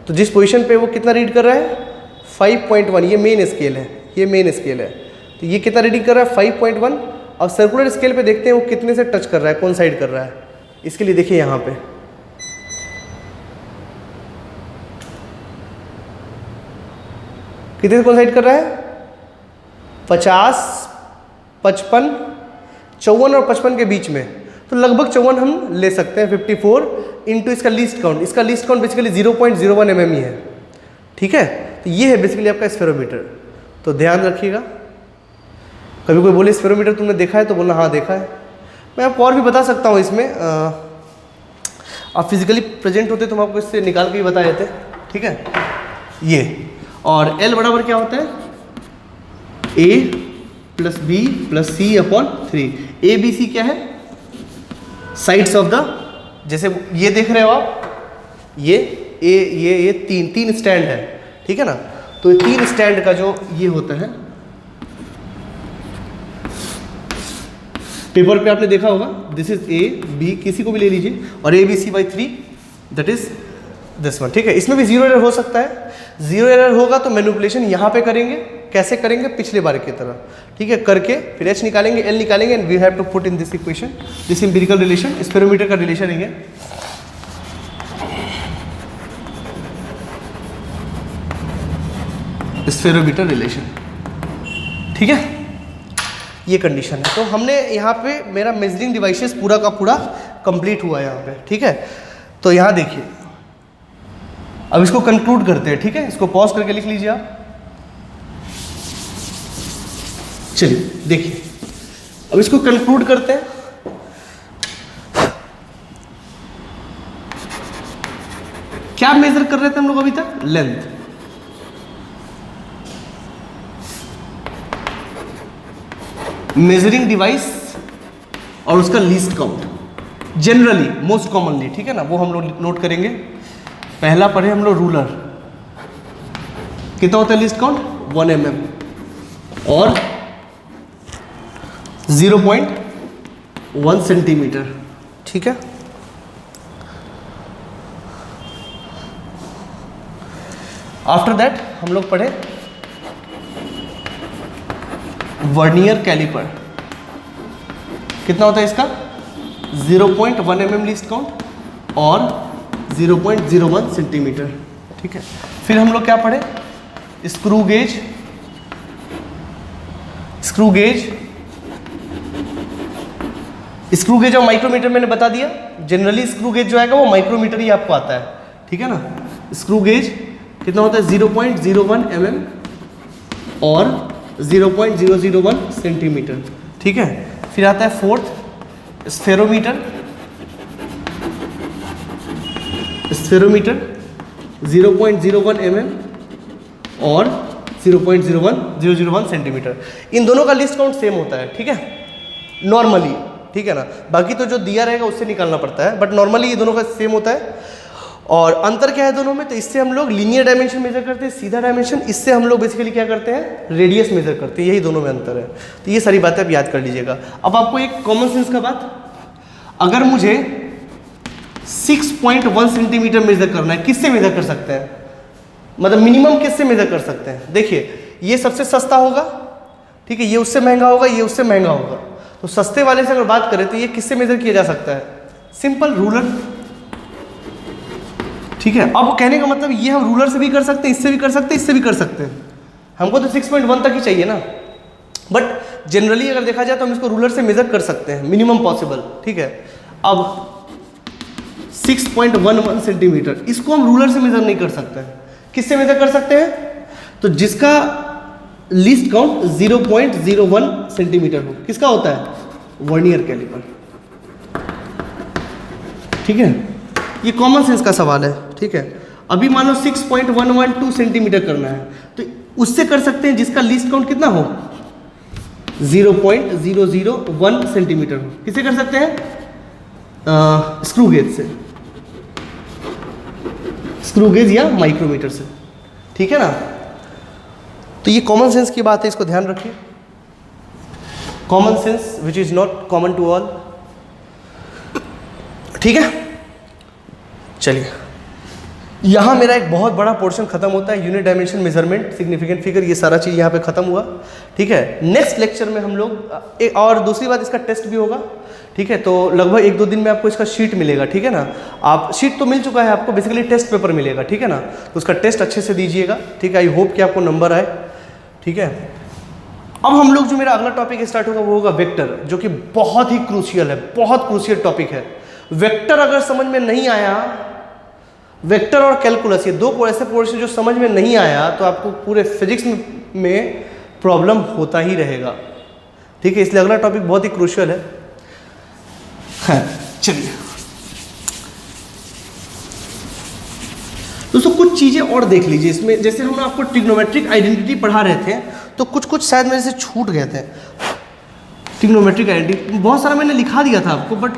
तो जिस पोजीशन पे वो कितना रीड कर रहा है 5.1, ये मेन स्केल है, ये मेन स्केल है, तो ये कितना रीडिंग कर रहा है 5.1। अब सर्कुलर स्केल पे देखते हैं वो कितने से टच कर रहा है, कौन साइड कर रहा है। इसके लिए देखिए यहाँ पे कितने से कौन साइड कर रहा है 50, 55, 54 और 55 के बीच में, तो लगभग 54 हम ले सकते हैं। 54 इंटू इसका लीस्ट काउंट, इसका लीस्ट काउंट बेसिकली 0.01 mm ही है, ठीक है। तो ये है बेसिकली आपका स्फेरोमीटर, तो ध्यान रखिएगा। कभी कोई बोले स्फेरोमीटर तुमने देखा है, तो बोलना हाँ देखा है। मैं आपको और भी बता सकता हूँ इसमें, आप फिजिकली प्रेजेंट होते तो हम आपको इससे निकाल के भी बता देते, ठीक है। ये और L बराबर क्या होता है A plus B plus C upon 3। A B C क्या है साइड्स ऑफ द, जैसे ये देख रहे हो आप, ये तीन स्टैंड है, ठीक है ना। तो ये 3 स्टैंड का जो ये होता है, पेपर पे आपने देखा होगा, दिस इज A B, किसी को भी ले लीजिए, और ABC/3 that is this one, ठीक है। इसमें भी जीरो एरर हो सकता है। जीरो एरर होगा तो मैनिपुलेशन यहाँ पे करेंगे, कैसे करेंगे पिछले बार की तरह, ठीक है, करके फिर H निकालेंगे, L निकालेंगे, and we have to put in this equation, this empirical relation, spherometer का रिलेशन है ये। स्फेरोमीटर रिलेशन, ठीक है, ये कंडीशन है। तो हमने यहाँ पे मेरा मेजरिंग डिवाइसेस पूरा का पूरा कंप्लीट हुआ यहाँ पे, ठीक है। तो यहाँ देखिए, अब इसको कंक्लूड करते हैं, ठीक है। इसको पॉज करके लिख लीजिए आप। चलिए देखिए, अब इसको कंक्लूड करते हैं। क्या मेजर कर रहे थे हम लोग अभी तक? लेंथ। मेजरिंग डिवाइस और उसका least count, generally most commonly, ठीक है ना, वो हम लोग नोट करेंगे। पहला पढ़े हम लोग रूलर, कितना होता है लीस्ट काउंट 1 mm और 0.1 सेंटीमीटर, ठीक है। आफ्टर दैट हम लोग पढ़े वर्नियर कैलिपर, कितना होता है इसका 0.1 mm लीस्ट काउंट और 0.01 सेंटीमीटर, ठीक है। फिर हम लोग क्या पढ़े स्क्रू गेज, स्क्रू गेज और माइक्रोमीटर मैंने बता दिया। जनरली स्क्रू गेज जो आएगा वो माइक्रोमीटर ही आपको आता है, ठीक है ना। स्क्रू गेज कितना होता है 0.01 mm और 0.001 सेंटीमीटर, ठीक है। फिर आता है फोर्थ स्फेरोमीटर, स्फेरोमीटर 0.01 mm और 0.001 सेंटीमीटर। इन दोनों का लिस्ट काउंट सेम होता है, ठीक है, नॉर्मली, ठीक है ना। बाकी तो जो दिया रहेगा उससे निकालना पड़ता है, बट नॉर्मली ये दोनों का सेम होता है। और अंतर क्या है दोनों में? तो इससे हम लोग लीनियर डायमेंशन मेजर करते हैं, सीधा डायमेंशन, इससे हम लोग बेसिकली क्या करते हैं रेडियस मेजर करते हैं, यही दोनों में अंतर है। तो ये सारी बातें आप याद कर लीजिएगा। अब आपको एक कॉमन सेंस का बात, अगर मुझे 6.1 सेंटीमीटर मेजर करना है, किससे मेजर कर सकते हैं, मतलब मिनिमम किससे मेजर कर सकते हैं? देखिए ये सबसे सस्ता होगा, ठीक है, ये उससे महंगा होगा, ये उससे महंगा होगा। तो सस्ते वाले से अगर बात करें तो ये किससे मेजर किया जा सकता है? सिंपल रूलर, ठीक है। अब कहने का मतलब ये हम रूलर से भी कर सकते हैं, इससे भी कर सकते हैं, इससे भी कर सकते हैं। हमको तो 6.1 तक ही चाहिए ना, बट जनरली अगर देखा जाए तो हम इसको रूलर से मेजर कर सकते हैं मिनिमम पॉसिबल, ठीक है। अब 6.11 सेंटीमीटर, इसको हम रूलर से मेजर नहीं कर सकते हैं, किससे मेजर कर सकते हैं? तो जिसका लीस्ट काउंट 0.01 सेंटीमीटर हो, किसका होता है? वर्नियर कैलिपर, ठीक है। ये कॉमन सेंस का सवाल है, ठीक है। अभी मान लो 6.112 सेंटीमीटर करना है, तो उससे कर सकते हैं जिसका लीस्ट काउंट कितना हो 0.001 सेंटीमीटर हो। किससे कर सकते हैं? स्क्रू गेज से, स्क्रू गेज या माइक्रोमीटर से, ठीक है ना। तो ये कॉमन सेंस की बात है, इसको ध्यान रखिए। Common sense which is not common to all. ठीक है, चलिए यहाँ मेरा एक बहुत बड़ा पोर्शन खत्म होता है, unit dimension, measurement, significant figure, ये सारा चीज़ यहाँ पे खत्म हुआ। ठीक है, नेक्स्ट लेक्चर में हम लोग एक और दूसरी बात, इसका टेस्ट भी होगा। ठीक है, तो लगभग 1-2 दिन में आपको इसका शीट मिलेगा। ठीक है ना, आप शीट तो मिल चुका है आपको, बेसिकली टेस्ट पेपर मिलेगा। ठीक है ना, तो उसका टेस्ट अच्छे से दीजिएगा। ठीक है, आई होप कि आपको नंबर आए। ठीक है, अब हम लोग जो मेरा अगला टॉपिक स्टार्ट होगा वो होगा वेक्टर, जो कि बहुत ही क्रूशियल है, बहुत क्रूशियल टॉपिक है। वेक्टर अगर समझ में नहीं आया, वेक्टर और कैलकुलस, ये दो ऐसे पोर्शन जो समझ में नहीं आया तो आपको पूरे फिजिक्स में प्रॉब्लम होता ही रहेगा। ठीक है, इसलिए अगला टॉपिक बहुत ही क्रूशियल है। चलिए दोस्तों, कुछ चीज़ें और देख लीजिए इसमें। जैसे हम आपको ट्रिग्नोमेट्रिक आइडेंटिटी पढ़ा रहे थे, तो कुछ शायद मेरे से छूट गए थे। ट्रिग्नोमेट्रिक आइडेंटिटी बहुत सारा मैंने लिखा दिया था आपको, बट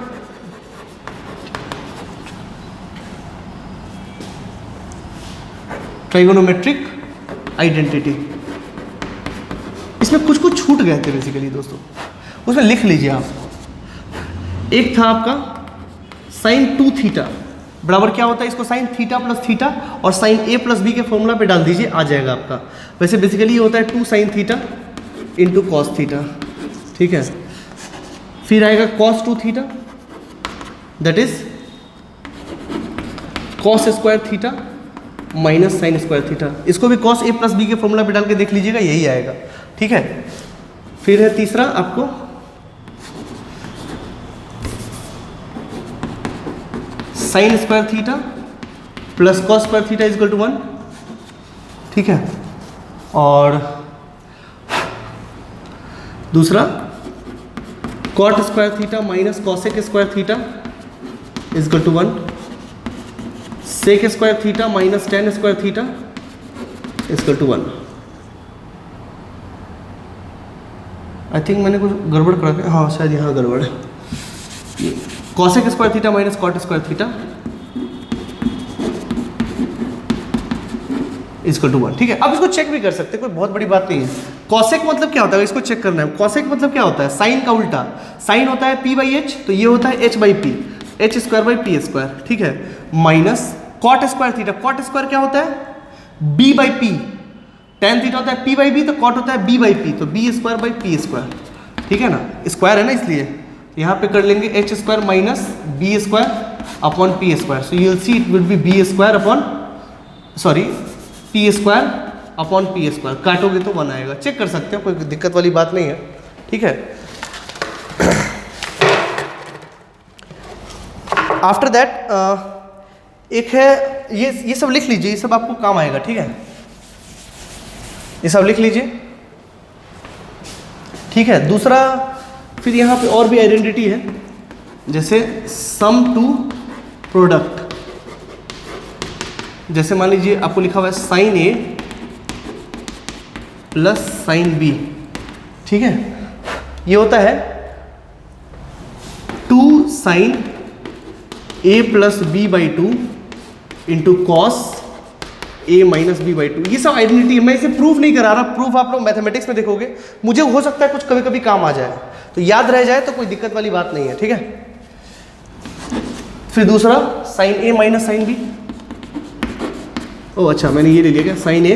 ट्राइगोनोमेट्रिक आइडेंटिटी, इसमें कुछ छूट गए थे बेसिकली दोस्तों, उसमें लिख लीजिए आप। एक था आपका साइन 2 थीटा बराबर क्या होता है, इसको साइन थीटा प्लस थीटा और साइन ए प्लस बी के फॉर्मूला पे डाल दीजिए, आ जाएगा आपका। वैसे बेसिकली ये होता है 2 sine theta into cos theta. ठीक है, फिर आएगा cos 2 theta, that is cos square theta minus sine square theta. इसको भी कॉस ए प्लस बी के फॉर्मूला पे डाल के देख लीजिएगा, यही आएगा। ठीक है, फिर है तीसरा आपको sine square theta plus cos square theta is equal to 1। ठीक है, और दूसरा cot square theta minus cosec square theta is equal to 1। Sec square theta minus tan square theta is equal to 1। I think मैंने कुछ गड़बड़ करा दिया, हाँ शायद यहाँ गड़बड़ है। Cosec square theta minus cot square theta equal to 1। ठीक है, अब इसको चेक भी कर सकते हैं, कोई बहुत बड़ी बात नहीं है। कॉसेक मतलब क्या होता है, इसको चेक करना है। कॉसेक मतलब क्या होता है, साइन का उल्टा। साइन होता है p बाई एच, तो ये होता है h by P, H square by P square. ठीक है, minus cot square theta, cot square क्या होता है b by P, tan theta होता है p बाई बी, तो कॉट होता है b बाई पी, तो b square by P square. ठीक है ना, स्क्वायर है ना, इसलिए यहाँ पे कर लेंगे H square minus B square upon P square. So you will see it will be B square upon sorry P square upon P square. काटोगे तो 1 आएगा, चेक कर सकते हो, कोई दिक्कत वाली बात नहीं है। ठीक है, आफ्टर दैट एक है ये सब लिख लीजिए, ये सब आपको काम आएगा। ठीक है, ये सब लिख लीजिए। ठीक है, दूसरा फिर यहाँ पे और भी आइडेंटिटी है, जैसे सम टू प्रोडक्ट। जैसे मान लीजिए आपको लिखा हुआ है sine A plus sine B. ठीक है, ये होता है 2 sine A plus B by 2 into cos A minus B by 2। ये सब आइडेंटिटी है, मैं इसे प्रूफ नहीं करा रहा, प्रूफ आप लोग मैथमेटिक्स में देखोगे। मुझे हो सकता है कुछ कभी कभी काम आ जाए, तो याद रह जाए तो कोई दिक्कत वाली बात नहीं है। ठीक है, फिर दूसरा sign A minus sine B. ओ अच्छा, मैंने ये ले लिया क्या, साइन ए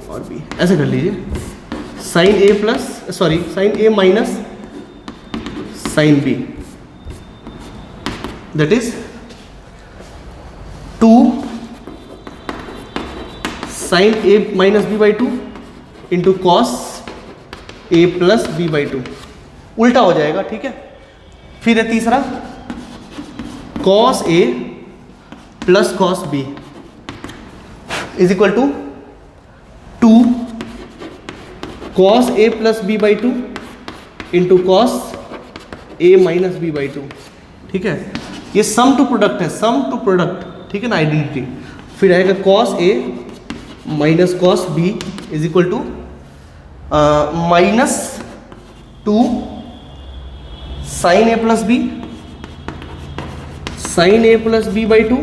और बी, ऐसे कर लीजिए। Sine A plus sorry sine A minus sine B, that is 2 sine A minus B by 2 into cos A plus B by 2, उल्टा हो जाएगा। ठीक है, फिर है तीसरा cos A plus cos B is equal to 2 cos A plus B by 2 into cos A minus B by 2। ठीक है, ये सम टू प्रोडक्ट है, सम टू प्रोडक्ट। ठीक है ना, आइडेंटिटी। फिर आएगा cos A minus cos B is equal to minus 2 sine A plus B, sine A plus B by 2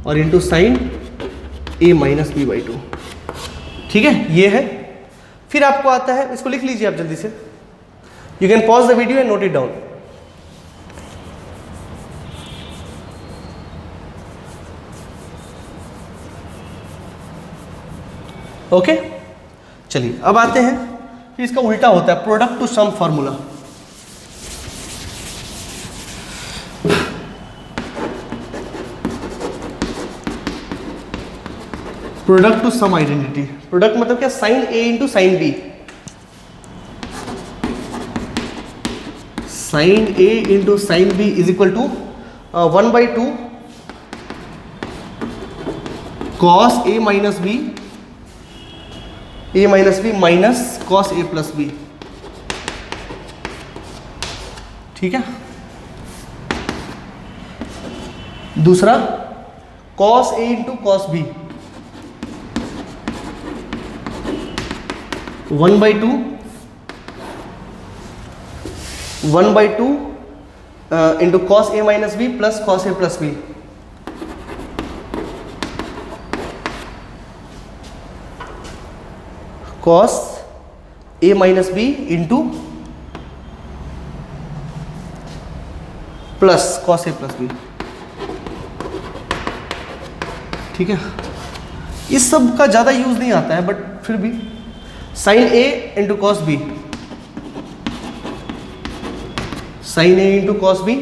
और into sine A minus B by 2। ठीक है, ये है। फिर आपको आता है, इसको लिख लीजिए आप जल्दी से, You can pause the video and note it down. Okay चलिए अब आते हैं कि इसका उल्टा होता है, product to sum formula. Product to sum identity. Product मतलब क्या, sine A into sine B. Sine A into sine B is equal to 1/2 cos A minus B, A minus B minus cos A plus B. ठीक है। दूसरा cos A into cos B, 1/2 into cos A minus B plus cos A plus B. Cos A minus B into plus cos A plus B. ठीक है। इस सब का ज़्यादा यूज नहीं आता है, बट फिर भी sine A into cos B, sine A into cos B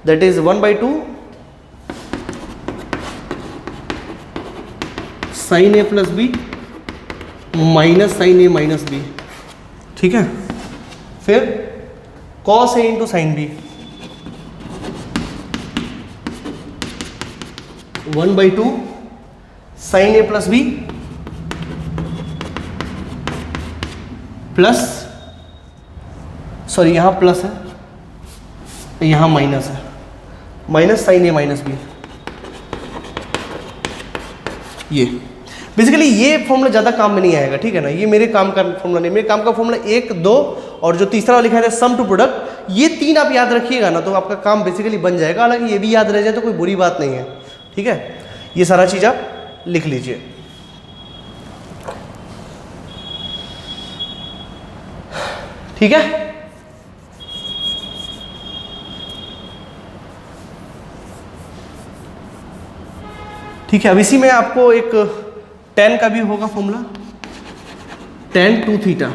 that is 1/2 sine A plus B minus sine A minus B. ठीक है। फिर cos A into sine B, 1/2 sine A plus B plus, sorry यहाँ प्लस है, यहाँ माइनस है, minus sine A minus B. ये बेसिकली ये फॉर्मूला ज़्यादा काम में नहीं आएगा, ठीक है ना। ये मेरे काम का फॉर्मूला नहीं, मेरे काम का फॉर्मूला 1, 2 और जो तीसरा लिखा है सम टू प्रोडक्ट, ये 3 आप याद रखिएगा ना तो आपका काम बेसिकली बन जाएगा। हालांकि ये भी याद रह जाए तो कोई बुरी बात नहीं है। ठीक है। ये सारा चीज़ आप लिख लीजिए। ठीक है। ठीक है। अब इसी में आपको एक tan का भी होगा फॉर्मूला, tan 2 थीटा।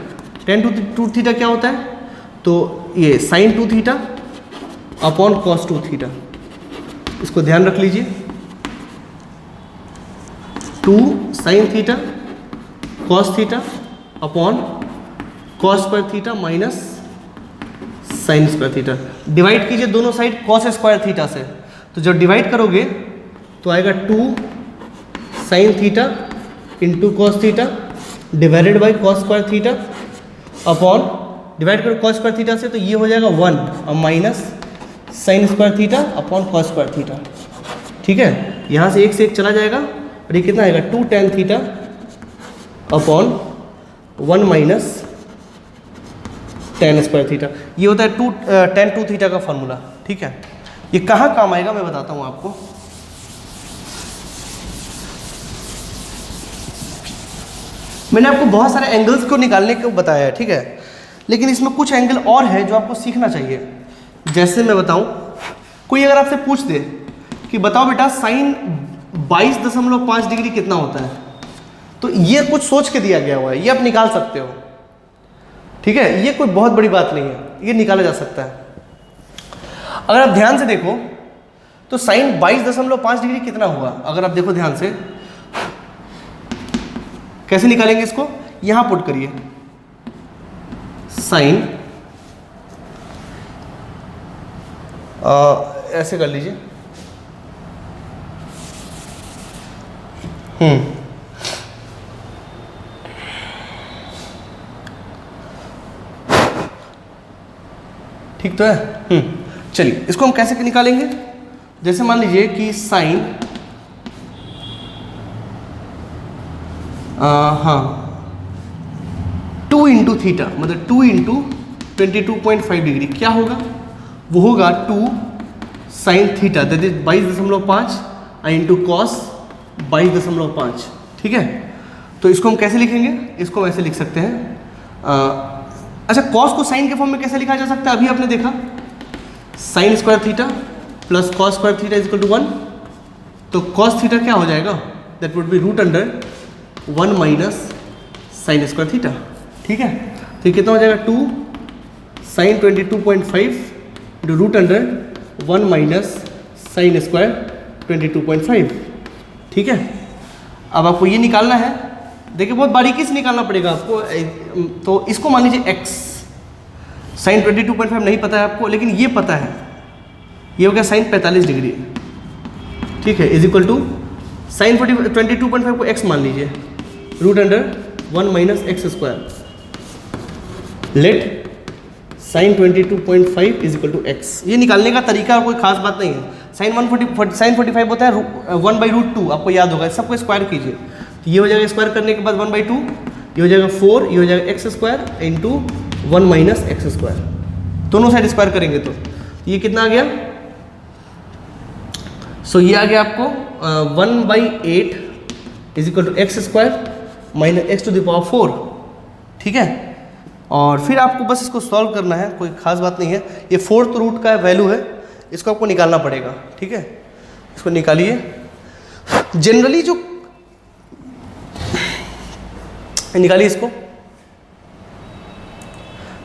tan 2 थीटा क्या होता है, तो ये sine 2 theta upon cos 2 theta. इसको ध्यान रख लीजिए, 2 sine theta cos theta upon cos square theta minus sine square theta. Divide कीजिए दोनों साइड कॉस स्क्वायर थीटा से, तो जब डिवाइड करोगे तो आएगा 2 sine theta into cos theta divided by cos square theta upon, divide करो कॉस स्क्वायर थीटा से तो ये हो जाएगा 1 और minus sine square theta upon cos square theta. ठीक है। यहाँ से एक चला जाएगा और ये कितना आएगा 2 tan theta upon 1 minus tan square theta. ये होता है 2 tan 2 थीटा का फॉर्मूला। ठीक है। ये कहाँ काम आएगा मैं बताता हूँ आपको। मैंने आपको बहुत सारे एंगल्स को निकालने को बताया है, ठीक है, लेकिन इसमें कुछ एंगल और है जो आपको सीखना चाहिए। जैसे मैं बताऊं, कोई अगर आपसे पूछ दे कि बताओ बेटा साइन 22.5 डिग्री कितना होता है, तो ये कुछ सोच के दिया गया हुआ है, ये आप निकाल सकते हो। ठीक है। ये कोई बहुत बड़ी बात नहीं है, ये निकाला जा सकता है। अगर आप ध्यान से देखो तो साइन 22.5 डिग्री कितना हुआ, अगर आप देखो ध्यान से, कैसे निकालेंगे इसको, यहां पुट करिए साइन, ऐसे कर लीजिए, ठीक तो है। चलिए इसको हम कैसे निकालेंगे, जैसे मान लीजिए कि साइन हाँ 2 इंटू थीटा, मतलब 2 इंटू 22.5 डिग्री क्या होगा, वो होगा 2 sine theta that is 22.5 into cos 22.5। ठीक है। तो इसको हम कैसे लिखेंगे, इसको हम ऐसे लिख सकते हैं अच्छा, कॉस को साइन के फॉर्म में कैसे लिखा जा सकता है? अभी आपने देखा sine square theta plus cos square theta is equal to 1, तो कॉस थीटा क्या हो जाएगा? That would be root under 1 minus sine square theta. ठीक है, तो ये कितना हो जाएगा? 2 sine 22.5 into root under 1 minus sine square 22.5। ठीक है, अब आपको ये निकालना है। देखिए बहुत बारीकी से निकालना पड़ेगा आपको। तो इसको मान लीजिए x, साइन 22.5 नहीं पता है आपको, लेकिन ये पता है, ये हो गया साइन 45 डिग्री। ठीक है, इज इक्वल टू साइन 22.5 को x मान लीजिए, root under 1 minus X square. Let sine 22.5 is equal to x। ये निकालने का तरीका कोई खास बात नहीं है। साइन 45 होता है 1/√2, आपको याद होगा। सबको स्क्वायर कीजिए, तो ये हो जाएगा स्क्वायर करने के बाद 1/2, ये हो जाएगा 4, ये हो जाएगा x square into 1 minus X square. दोनों साइड स्क्वायर करेंगे तो ये कितना आ गया? सो ये आ गया आपको 1/8 is equal to X square minus X to the power 4। ठीक है, और फिर आपको बस इसको सॉल्व करना है, कोई खास बात नहीं है। ये 4th रूट का वैल्यू है, इसको आपको निकालना पड़ेगा। ठीक है, इसको निकालिए। जनरली जो निकालिए इसको,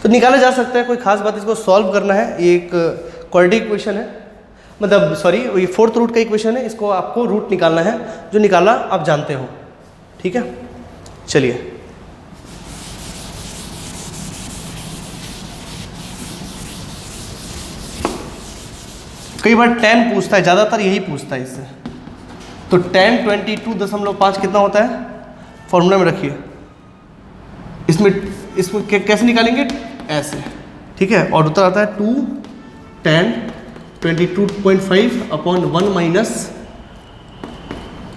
तो निकाला जा सकता है, कोई खास बात। इसको सॉल्व करना है, ये एक क्वाड्रेटिक इक्वेशन है, मतलब सॉरी ये 4th रूट का इक्वेशन है। इसको आपको रूट निकालना है, जो निकाला आप जानते हो। ठीक है, चलिए कई बार tan पूछता है, ज़्यादातर यही पूछता है इससे। तो tan 22.5 कितना होता है? फॉर्मूला में रखिए। इसमें कैसे निकालेंगे? ऐसे। ठीक है, और उत्तर आता है 2 tan 22.5 अपॉन 1 माइनस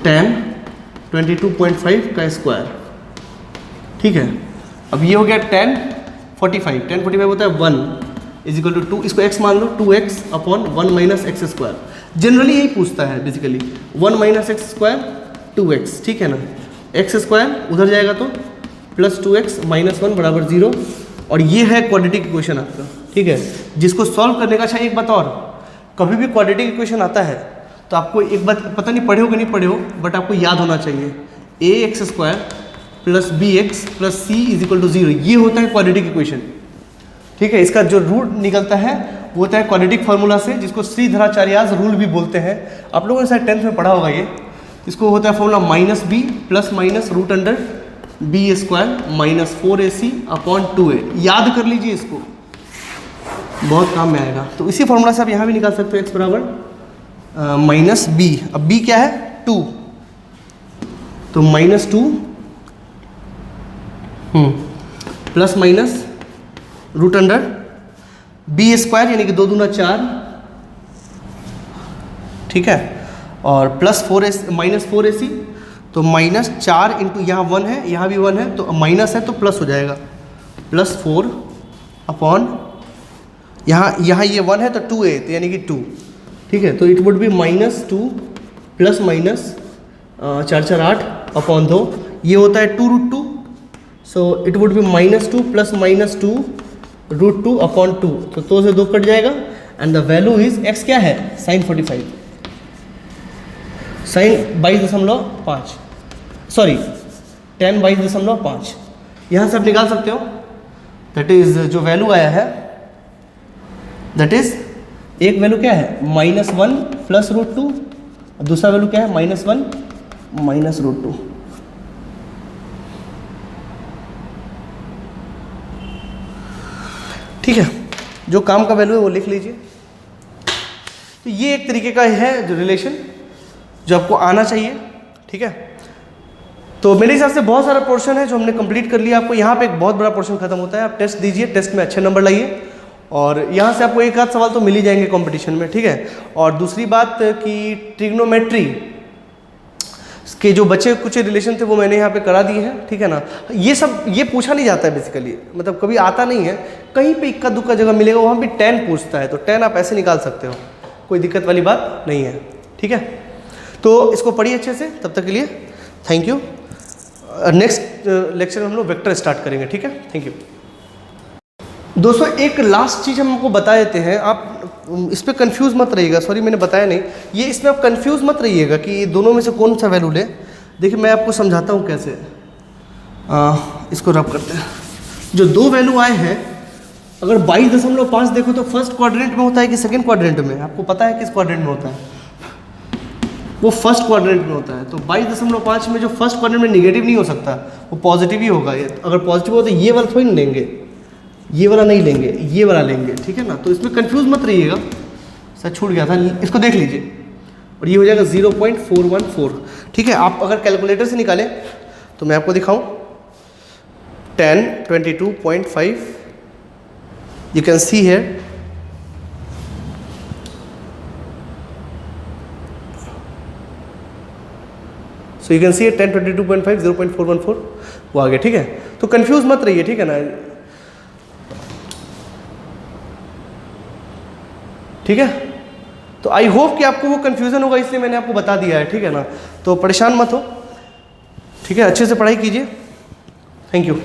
tan 22.5 का स्क्वायर। ठीक है, अब ये हो गया tan 45। tan 45 होता है 1 इज इक्वल टू 2, इसको x मान लो, 2x upon 1 minus X square. Generally यही पूछता है basically, 1 minus X square 2x। ठीक है ना, एक्स स्क्वायर उधर जाएगा तो प्लस 2x माइनस 1 बराबर 0। और ये है क्वाड्रेटिक इक्वेशन आपका। ठीक है, जिसको सॉल्व करने का। अच्छा एक बात और, कभी भी क्वाड्रेटिक इक्वेशन आता है तो आपको एक बात, पता नहीं पढ़े हो कि नहीं पढ़े हो, बट आपको याद होना चाहिए, ax square plus bx plus c is equal to 0। ये होता है क्वाड्रेटिक इक्वेशन। ठीक है, इसका जो रूट निकलता है वो होता है क्वाड्रेटिक फार्मूला से, जिसको श्रीधराचार्यास रूल भी बोलते हैं। आप लोगों ने शायद 10th में पढ़ा होगा ये। इसको होता है formula minus B plus minus root under B square minus 4ac upon 2a। याद कर लीजिए, इसको बहुत काम में आएगा। तो इसी फॉर्मूला से आप यहाँ भी निकाल सकते हो, x बराबर माइनस बी। अब b क्या है? 2, तो minus 2 plus minus root under B square यानी कि 2 दूना 4। ठीक है, और प्लस 4 माइनस 4ac, तो माइनस 4 इंटू यहाँ 1 है, यहाँ भी 1 है, तो माइनस है तो प्लस हो जाएगा, प्लस 4 अपॉन यहाँ ये 1 है तो 2a, तो यानी कि 2। ठीक है, तो it would be minus 2 plus minus 4 4 8 upon 2। ये होता है 2√2, so it would be minus 2 plus minus 2 √2 upon 2। तो 2 से 2 कट जाएगा and the value is x क्या है? Sine 45, sine 22.5, sorry tan 22.5। यहाँ से आप निकाल सकते हो, दैट इज जो वैल्यू आया है, दैट इज एक वैल्यू क्या है? -1 प्लस √2, दूसरा वैल्यू क्या है? -1 माइनस √2। ठीक है, जो काम का वैल्यू है वो लिख लीजिए। तो ये एक तरीके का है जो रिलेशन जो आपको आना चाहिए। ठीक है, तो मेरे हिसाब से बहुत सारा पोर्शन है जो हमने कंप्लीट कर लिया। आपको यहाँ पे एक बहुत बड़ा पोर्शन खत्म होता है। आप टेस्ट दीजिए, टेस्ट में अच्छे नंबर लाइए, और यहाँ से आपको एक आध सवाल तो मिल ही जाएंगे कंपटीशन में। ठीक है, और दूसरी बात कि ट्रिग्नोमेट्री के जो बचे कुछ रिलेशन थे वो मैंने यहाँ पे करा दिए हैं। ठीक है ना, ये सब ये पूछा नहीं जाता है बेसिकली, मतलब कभी आता नहीं है, कहीं पे इक्का दुक्का जगह मिलेगा, वहाँ भी tan पूछता है, तो tan आप ऐसे निकाल सकते हो, कोई दिक्कत वाली बात नहीं है। ठीक है, तो इसको पढ़िए अच्छे से। तब तक के लिए थैंक यू। नेक्स्ट लेक्चर में हम लोग वेक्टर स्टार्ट करेंगे। ठीक है, थैंक यू। दोस्तों एक लास्ट चीज़ हम आपको बता देते हैं, आप इस पर कंफ्यूज मत रहिएगा, सॉरी मैंने बताया नहीं, ये इसमें आप कंफ्यूज मत रहिएगा कि ये दोनों में से कौन सा वैल्यू ले। देखिए मैं आपको समझाता हूँ कैसे। इसको रब करते हैं। जो दो वैल्यू आए हैं, अगर 22.5 देखो तो फर्स्ट क्वाड्रेंट में होता है कि सेकंड क्वाड्रेंट में? आपको पता है किस क्वाड्रेंट में होता है? वो फर्स्ट क्वाड्रेंट में होता है। तो 22.5 में जो फर्स्ट क्वाड्रेंट में नेगेटिव नहीं हो सकता, वो पॉजिटिव ही होगा। अगर पॉजिटिव हो तो ये वाला थोड़ी नहीं लेंगे, ये वाला नहीं लेंगे, ये वाला लेंगे, ठीक है ना। तो इसमें कंफ्यूज मत रहिएगा, सर छूट गया था, इसको देख लीजिए। और ये हो जाएगा 0.414, ठीक है। आप अगर कैलकुलेटर से निकालें तो मैं आपको दिखाऊं, 10, 22.5, you can see here, so you can see 10, 22.5, 0.414 वो आ गया, ठीक है। तो कंफ्यूज मत रहिए, ठीक है ना, ठीक है। तो आई होप कि आपको वो कंफ्यूजन होगा, इसलिए मैंने आपको बता दिया है, ठीक है ना। तो परेशान मत हो, ठीक है, अच्छे से पढ़ाई कीजिए। Thank you.